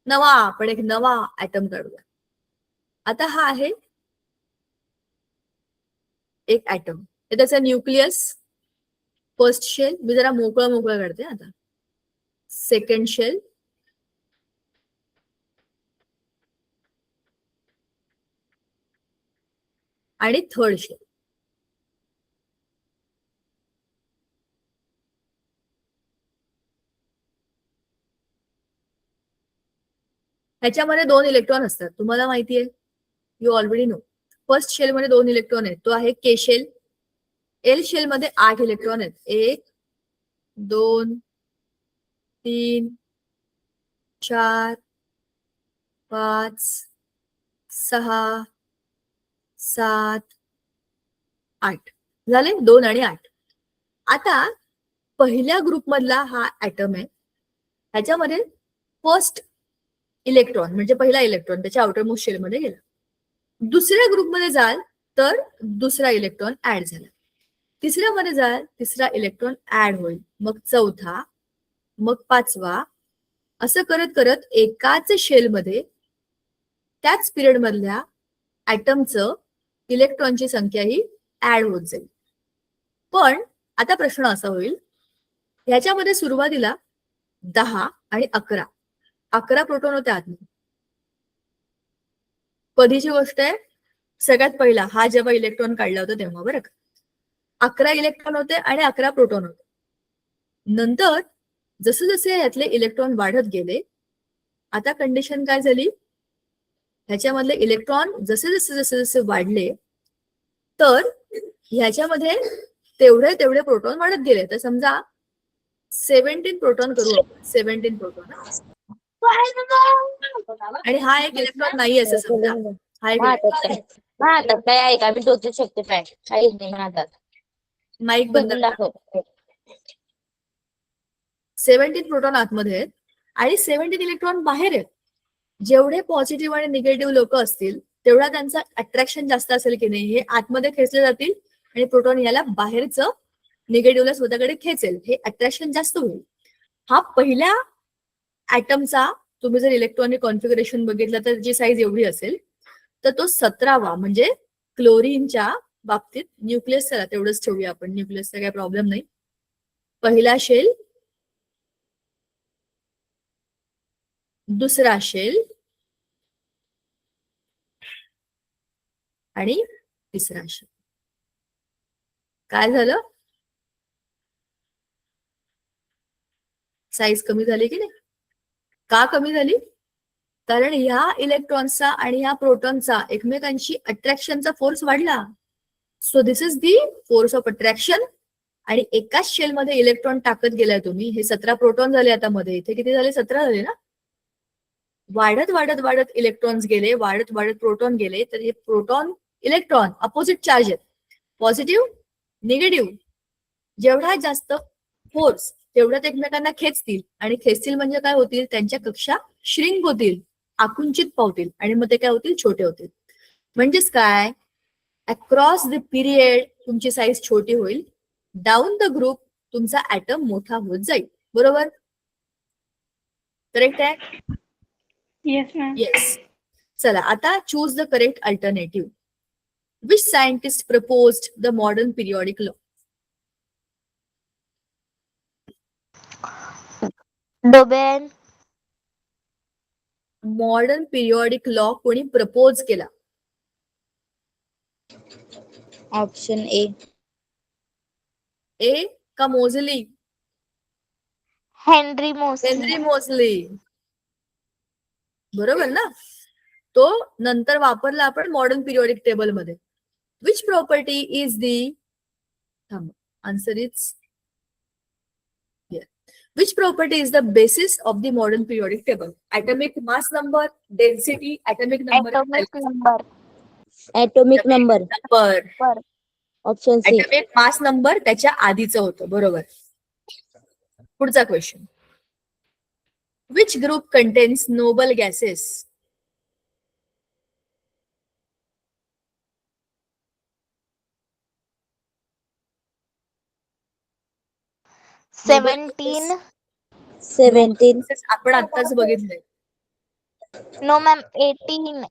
आपण एक नवा ऍटम काढूया. आता हा आहे एक ऍटम. त्याचा न्यूक्लियस. फर्स्ट शेल मी जरा मोकळं काढते. आता सेकंड शेल, आणि थर्ड शेल. ह्याच्यामध्ये 2 इलेक्ट्रॉन असतात. तुम्हाला माहितीये, you already know. First shell मध्ये 2 इलेक्ट्रॉन आहेत. तो आहे के शेल. एल शेल मध्ये 8 इलेक्ट्रॉन आहेत. 1 2 3 4 5 6 7 8 झाले. 2 आणि 8. आता पहिल्या ग्रुप मधला हा ऍटम आहे. ह्याच्यामध्ये फर्स्ट इलेक्ट्रॉन म्हणजे पहिला इलेक्ट्रॉन त्याच्या आउटर मोस्ट शेल मध्ये गेला. दुसऱ्या ग्रुपमध्ये जाल तर दुसरा इलेक्ट्रॉन ऍड झाला. तिसऱ्या मध्ये जाल, तिसरा इलेक्ट्रॉन ऍड होईल. मग चौथा, मग 5वा, असं करत करत एकाच शेलमध्ये त्याच पिरियड मधल्या ऍटमचं इलेक्ट्रॉनची संख्या ही ऍड होत जाईल. पण आता प्रश्न असा होईल ह्याच्यामध्ये सुरुवातीला 10 आणि 11 प्रोटॉन होते आतमध्ये. कधीची गोष्ट आहे? सगळ्यात पहिला हा जेव्हा इलेक्ट्रॉन काढला होता तेव्हा, बरं का. 11 इलेक्ट्रॉन होते आणि 11 प्रोटॉन होते. नंतर जसे जसे यातले इलेक्ट्रॉन वाढत गेले, आता कंडिशन काय झाली? ह्याच्यामधले इलेक्ट्रॉन जसे जसे जसे जसे वाढले, तर ह्याच्यामध्ये तेवढे तेवढे प्रोटॉन वाढत गेले. तर समजा 17 प्रोटॉन करू आपण, 17 प्रोटॉन. आणि हा एक इलेक्ट्रॉन नाही असं समजा. हा एक हातात काय आहे का? मी टोचू शकते काय? काहीच नाही हातात. माईक बंद बघून करा. दाखव. 17 प्रोटॉन आतमध्ये आहेत आणि 17 इलेक्ट्रॉन बाहेर आहेत. जेवढे पॉझिटिव्ह आणि निगेटिव्ह लोक असतील तेवढा त्यांचा अट्रॅक्शन जास्त असेल की नाही, हे आतमध्ये खेचले जातील आणि प्रोटॉन याला बाहेरचं निगेटिव्हला स्वतःकडे खेचेल, हे अट्रॅक्शन जास्त होईल. हा पहिल्या ऍटमचा तुम्ही जर इलेक्ट्रॉनिक कॉन्फिगरेशन बघितलं तर जी साईज एवढी असेल, तर तो 17वा म्हणजे क्लोरीनच्या बाबतीत न्यूक्लियस. चला तेवढंच ठेवूया आपण, न्यूक्लियसचा काही प्रॉब्लेम नाही. पहिला शेल, दुसरा शेल आणि तिसरा शेल. काय झालं? साईज कमी झाली की नाही? का कमी झाली? कारण ह्या इलेक्ट्रॉन्सचा आणि ह्या प्रोटॉनचा एकमेकांशी अट्रॅक्शनचा फोर्स वाढला. So this is the force of attraction. आणि एकाच शेलमध्ये इलेक्ट्रॉन टाकत गेलाय तुम्ही. हे 17 प्रोटॉन झाले आता मध्ये. इथे किती झाले? 17 झाले ना. वाढत वाढत वाढत इलेक्ट्रॉन्स गेले, वाढत वाढत प्रोटॉन गेले. तर हे प्रोटॉन इलेक्ट्रॉन अपोजिट चार्ज आहेत, पॉझिटिव्ह निगेटिव्ह. जेवढा जास्त फोर्स तेवढ्यात एकमेकांना खेचतील, आणि खेचतील म्हणजे काय होतील? त्यांच्या कक्षा श्रिंक होतील, आकुंचित पावतील, आणि मग ते काय होतील? छोटे होतील. म्हणजेच काय? अक्रॉस द पिरियड तुमची साईज छोटी होईल, डाऊन द ग्रुप तुमचा ऍटम मोठा होत जाईल. बरोबर? करेक्ट आहे? Yes ma'am. येस. चला आता choose the correct alternative. Which scientist proposed the modern periodic law? डोबेन. मॉडर्न पिरियॉडिक लॉ कोणी प्रपोज केला? Option A. ए का Moseley? Henry Moseley. Henry Moseley. बरोबर ना. तो नंतर वापरला आपण मॉडर्न पिरियॉडिक टेबल मध्ये. Which property is the, answer is which property is the basis of the modern periodic table? Atomic mass number, density, atomic number. atomic number. Atomic number. number. Option C. atomic mass number त्याच्या आधीचं होतं. बरोबर. पुढचा question. Which group contains noble gases? Noble 17. gases. 17. आपण आताच बघितलंय. No ma'am, 18.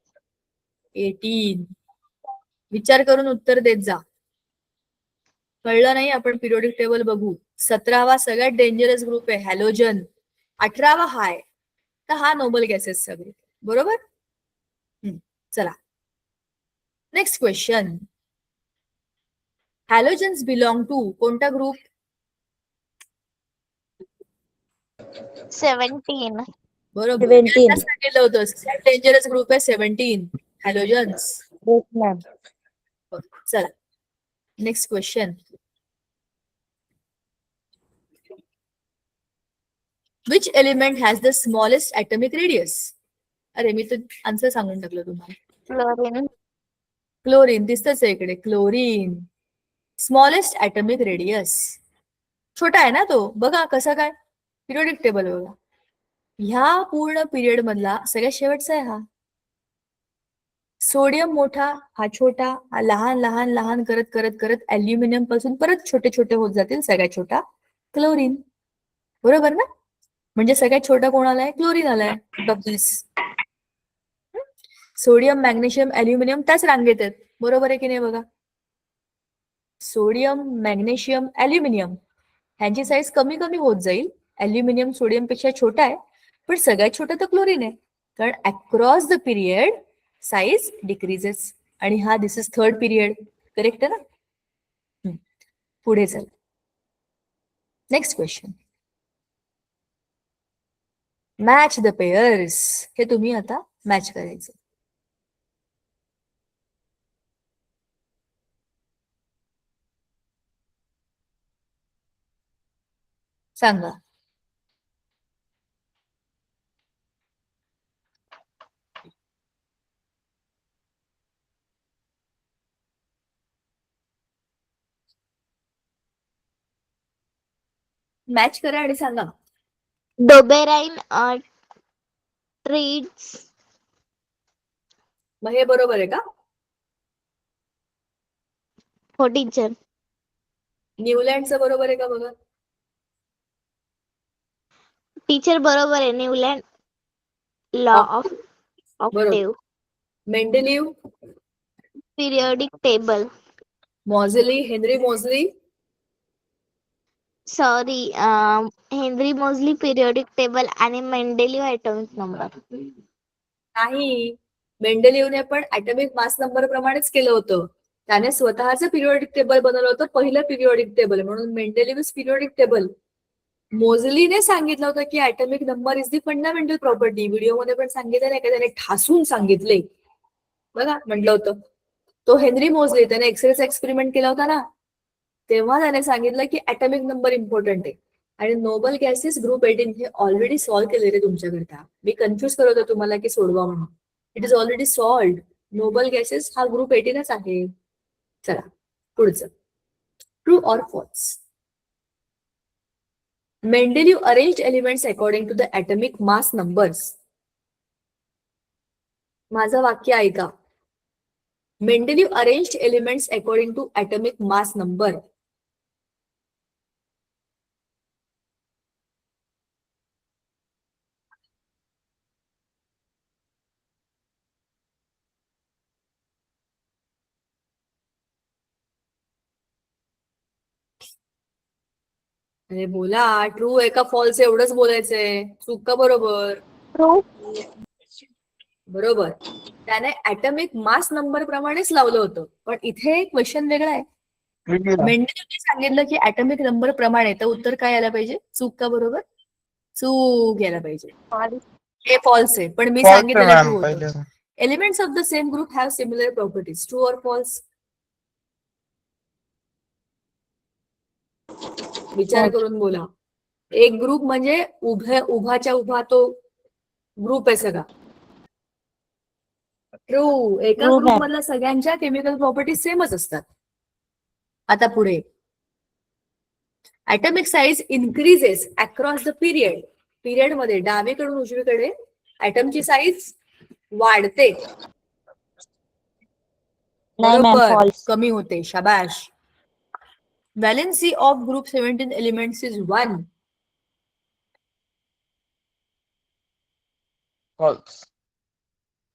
18. विचार करून उत्तर देत जा. कळलं नाही? आपण पिरियडिक टेबल बघू. 17वा सगळ्यात डेंजरस ग्रुप आहे हॅलोजन. 18वा हाय. तर हा नोबल गॅसेस सगळे. बरोबर. चला next question. Halogens belong to कोणता ग्रुप? 17. बरोबर. 17. मी आता सांगितलं होतं सगळ्यात डेंजरस ग्रुप आहे 17 हॅलोजन्स. Yes ma'am. चला next question. Which element has the smallest atomic radius? अरे मी तर आन्सर सांगून टाकलं तुम्हाला. Chlorine. क्लोरीन. दिसतच आहे इकडे. क्लोरीन. Smallest atomic radius. छोटा आहे ना तो. बघा कसा काय पिरियडिक टेबल बघा. ह्या पूर्ण पिरियड मधला सगळ्यात शेवटचा आहे हा. सोडियम मोठा, हा छोटा, हा लहान लहान लहान करत करत करत अल्युमिनियम पासून परत छोटे छोटे होत जातील. सगळ्यात छोटा क्लोरीन. बरोबर ना. म्हणजे सगळ्यात छोटा कोण आलाय? क्लोरीन आलाय. सोडियम, मॅग्नेशियम, अल्युमिनियम त्याच रांगेत आहेत. बरोबर आहे की नाही बघा. सोडियम, मॅग्नेशियम, अल्युमिनियम ह्यांची साईज कमी कमी होत जाईल. अल्युमिनियम सोडियम पेक्षा छोटा आहे, पण सगळ्यात छोटा तर क्लोरीन आहे. कारण across the period size decreases. आणि हा दिस इज थर्ड पिरियड. करेक्ट आहे ना? पुढे चल. Next question. Match the pairs. हे तुम्ही आता मॅच करायचं. सांगा. मॅच करा आणि सांगा. डोबेराइन ट्रीट्स. मग हे बरोबर आहे का? हो टीचर. न्यूलँडचं बरोबर आहे का बघा. टीचर बरोबर आहे. न्यूलँड लॉ ऑफ बरोबर. Octave. Mendeleev, periodic table. Moseley, Henry Moseley. Sorry, Henry Moseley periodic table आणि मेंडेलिव्ह ॲटॉमिक नंबर. नाही, मेंडेलिव्हने पण ऍटॉमिक मास नंबर प्रमाणेच केलं होतं. त्याने स्वतःचं पिरियोडिक टेबल बनवलं होतं, पहिलं पिरियोडिक टेबल, म्हणून मेंडेलिव्ह पिरियोडिक टेबल. मोझलीने सांगितलं होतं की atomic number is the fundamental property. व्हिडिओमध्ये पण सांगितलं नाही का, त्याने ठासून सांगितले बघा, म्हटलं होतं. तो हेनरी मोझली, त्याने एक्सरेचा एक्सपेरिमेंट केला होता ना, तेव्हा त्याने सांगितलं की ऍटॉमिक नंबर इम्पॉर्टंट आहे. आणि नोबल गॅसेस ग्रुप 18 हे ऑलरेडी सॉल्व्ह केलेले तुमच्याकरता. मी कन्फ्युज करत होते तुम्हाला की सोडवा म्हणून. It is already solved. Noble gases हा ग्रुप 18च आहे. चला पुढचं. True or false. Mendeleev arranged elements according to the atomic mass numbers. माझं वाक्य ऐका. Mendeleev arranged elements according to atomic mass number. अरे बोला, ट्रू आहे का फॉल्स एवढंच बोलायचंय. चूक का बरोबर? ट्रू. बरोबर. त्याने ऍटॉमिक मास नंबर प्रमाणेच लावलं होतं. पण इथे क्वेश्चन वेगळा आहे. मेंडेलिव्हने सांगितलं की ऍटॉमिक नंबर प्रमाणे, तर उत्तर काय यायला पाहिजे? चूक का बरोबर? चूक यायला पाहिजे. हे फॉल्स आहे, पण मी सांगितलेलं ट्रू होतं. Elements of the same group have similar properties. True or false? विचार करून बोला. एक ग्रुप म्हणजे उभाच्या उभा तो ग्रुप आहे सगळा. ट्रू. एका True, ग्रुप ma'am. मधल्या सगळ्यांच्या केमिकल प्रॉपर्टीज सेमच असतात. आता पुढे. Atomic size increases across the period. Period मध्ये डावीकडून उजवीकडे ऍटमची साईज वाढते. नाही मॅम, बरोबर. फॉल्स. कमी होते. शाबाश. Valency of group 17 elements is 1. False.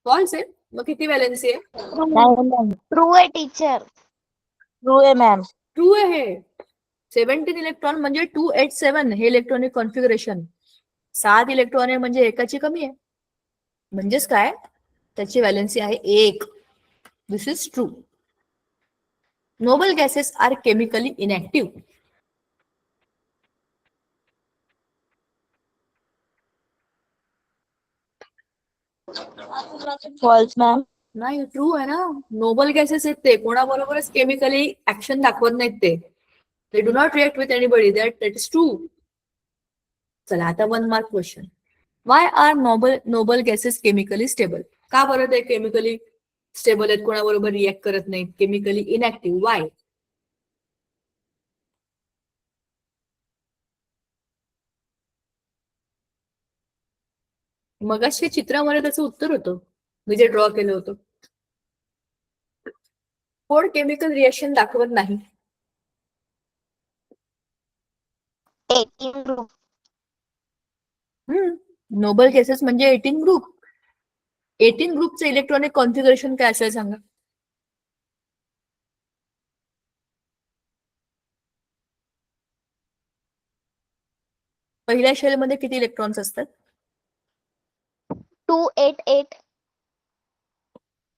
False आहे. मग किती व्हॅलेन्सी आहे? नाही मॅम, ट्रू आहे टीचर. ट्रू आहे मॅम. ट्रू आहे. 17 इलेक्ट्रॉन म्हणजे 287 हे इलेक्ट्रॉनिक कॉन्फिगरेशन. 7 इलेक्ट्रॉन आहे म्हणजे एकाची कमी आहे. म्हणजेच काय? त्याची व्हॅलेन्सी आहे 1. This is true. Noble gases are chemically inactive. False ma'am. नाही, ट्रू आहे ना. नोबल गॅसेस आहेत ते कोणाबरोबरच केमिकली ऍक्शन दाखवत नाहीत. ते do not react with anybody. That is true. चला आता 1 mark question. Y are noble gases chemically stable? का बरं ते केमिकली स्टेबल आहेत, कोणाबरोबर रिएक्ट करत नाहीत, केमिकली इनॅक्टिव्ह? वाय? मगाशी चित्रामध्ये त्याचं उत्तर होतं, मी जे ड्रॉ केलं होतं. कोण केमिकल रिएक्शन दाखवत नाही? 18 ग्रुप. नोबल गॅसेस म्हणजे 18 ग्रुप. 18 ग्रुपचं इलेक्ट्रॉनिक कॉन्फिगरेशन काय असेल सांगा? पहिल्या शेलमध्ये किती इलेक्ट्रॉन्स असतात? 288.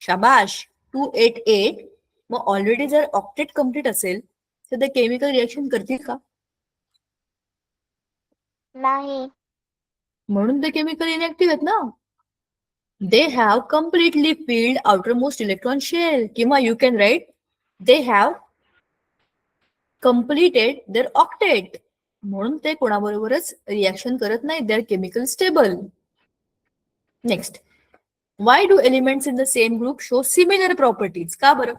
शाबाश, 288. मग ऑलरेडी जर ऑक्टेट कम्प्लीट असेल तर ते केमिकल रिएक्शन करतील का? नाही. म्हणून ते केमिकल इनॅक्टिव्ह आहेत ना. They have completely filled outermost electron shell, किंवा you can write they have completed their octet. म्हणून ते कोणाबरोबरच रिएक्शन करत नाही. They are chemical stable. Next, why do elements in the same group show similar properties? का बरं?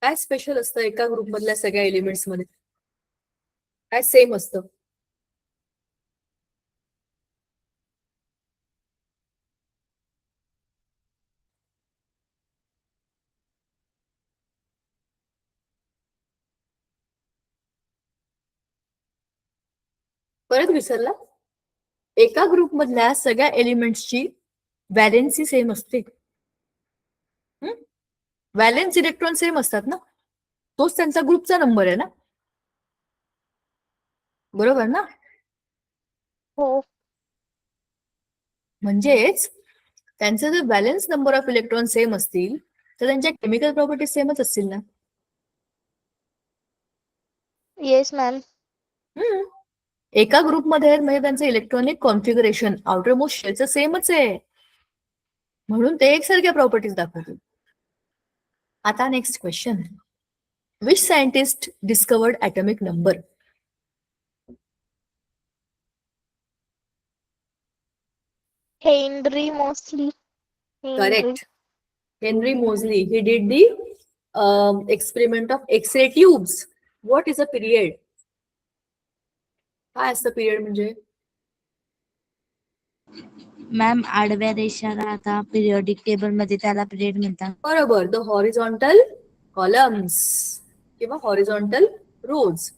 काय स्पेशल असतं एका ग्रुप मधल्या सगळ्या एलिमेंट्स मध्ये? काय सेम असतं? परत विसरला? एका ग्रुप मधल्या सगळ्या एलिमेंट्सची व्हॅलेन्सी सेम असते. व्हॅलेन्स इलेक्ट्रॉन सेम असतात ना, तोच त्यांचा ग्रुपचा नंबर आहे ना, बरोबर ना? हो. म्हणजेच त्यांचे जर valence number of electron same असतील तर त्यांच्या केमिकल प्रॉपर्टीज सेमच असतील ना. Yes ma'am. एका ग्रुपमध्ये म्हणजे त्यांचं इलेक्ट्रॉनिक कॉन्फिगरेशन आउटरमोस्ट शेलचं सेमच आहे, म्हणून ते एकसारख्या प्रॉपर्टीज दाखवतील. आता next question, which scientist discovered atomic number? Henry mostly. Correct. Henry Moseley. He did the experiment of X-ray tubes. What is a period? काय असतं पिरियड म्हणजे? मॅम आडव्या रेषा राहता पिरियोडिक टेबल मध्ये, त्याला पिरियड म्हणतात. बरोबर, द हॉरिझॉन्टल कॉलम्स किंवा horizontal rows.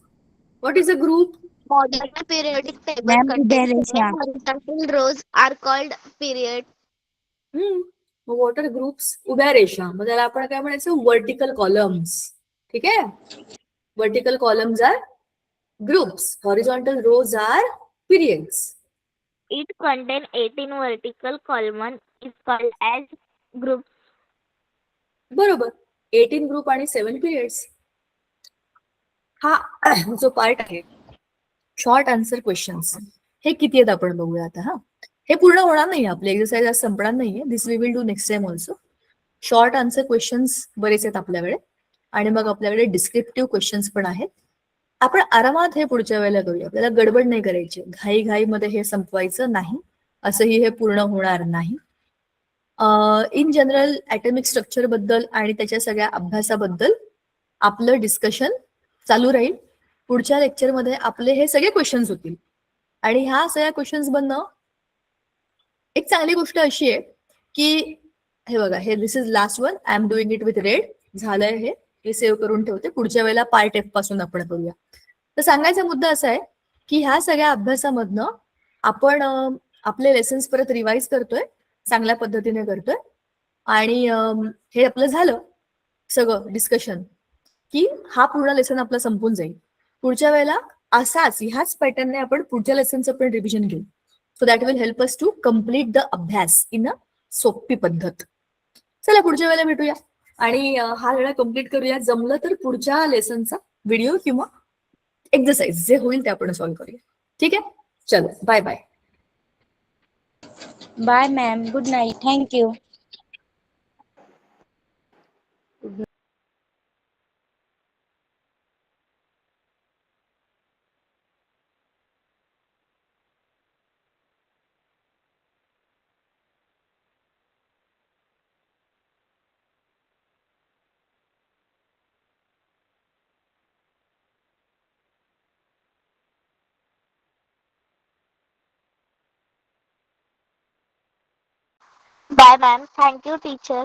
What is a group? Modern periodic table Ma'am, contains there is seven a- horizontal rows are called period. मग व्हॉट आर ग्रुप्स? उभ्या रेषा. मग त्याला आपण काय म्हणायचं? Vertical columns. ठीक आहे, vertical columns are groups, horizontal rows are periods. It contains 18 vertical columns is called as groups. बरोबर, 18 ग्रुप आणि 7 पिरियड्स. हा जो पार्ट आहे शॉर्ट आन्सर क्वेश्चन्स, हे किती आहेत आपण बघूया आता. हा, हे पूर्ण होणार नाही, आपले एक्सरसाइज आज संपणार नाहीये. This we will do next time also. Short answer questions बरेच आहेत आपल्याकडे, आणि मग आपल्याकडे डिस्क्रिप्टिव्ह क्वेश्चन्स पण आहेत. आपण आरामात हे पुढच्या वेळेला करूया. आपल्याला गडबड नाही करायची, घाई घाईमध्ये हे संपवायचं नाही, असंही हे पूर्ण होणार नाही. इन जनरल ॲटॉमिक स्ट्रक्चर बद्दल आणि त्याच्या सगळ्या अभ्यासाबद्दल आपलं डिस्कशन चालू राहील. पुढच्या लेक्चरमध्ये आपले हे सगळे क्वेश्चन्स होतील, आणि ह्या सगळ्या क्वेश्चन्स बनणं एक चांगली गोष्ट अशी आहे की हे बघा, हे this is last one. I am doing it with red. झालंय हे, मी सेव्ह करून ठेवते. पुढच्या वेळेला पार्ट एफ पासून आपण करूया. तर सांगायचा मुद्दा असा आहे की ह्या सगळ्या अभ्यासामधनं आपण आपले लेसन्स परत रिवाइज करतोय, चांगल्या पद्धतीने करतोय, आणि हे आपलं झालं सगळं डिस्कशन की हा पूर्ण लेसन आपला संपून जाईल. पुढच्या वेळेला असाच ह्याच पॅटर्नने आपण पुढच्या लेसनचं पण रिव्हिजन घेऊ. So that will help us to complete the अभ्यास इन अ सोपी पद्धत. चला पुढच्या वेळेला भेटूया आणि हा वेळा कम्प्लीट करूया. जमलं तर पुढच्या लेसनचा व्हिडिओ किंवा एक्सरसाइज जे होईल ते आपण सॉल्व्ह करूया. ठीक आहे, चलो bye bye. Bye ma'am, good night, thank you. Bye ma'am. Thank you teacher.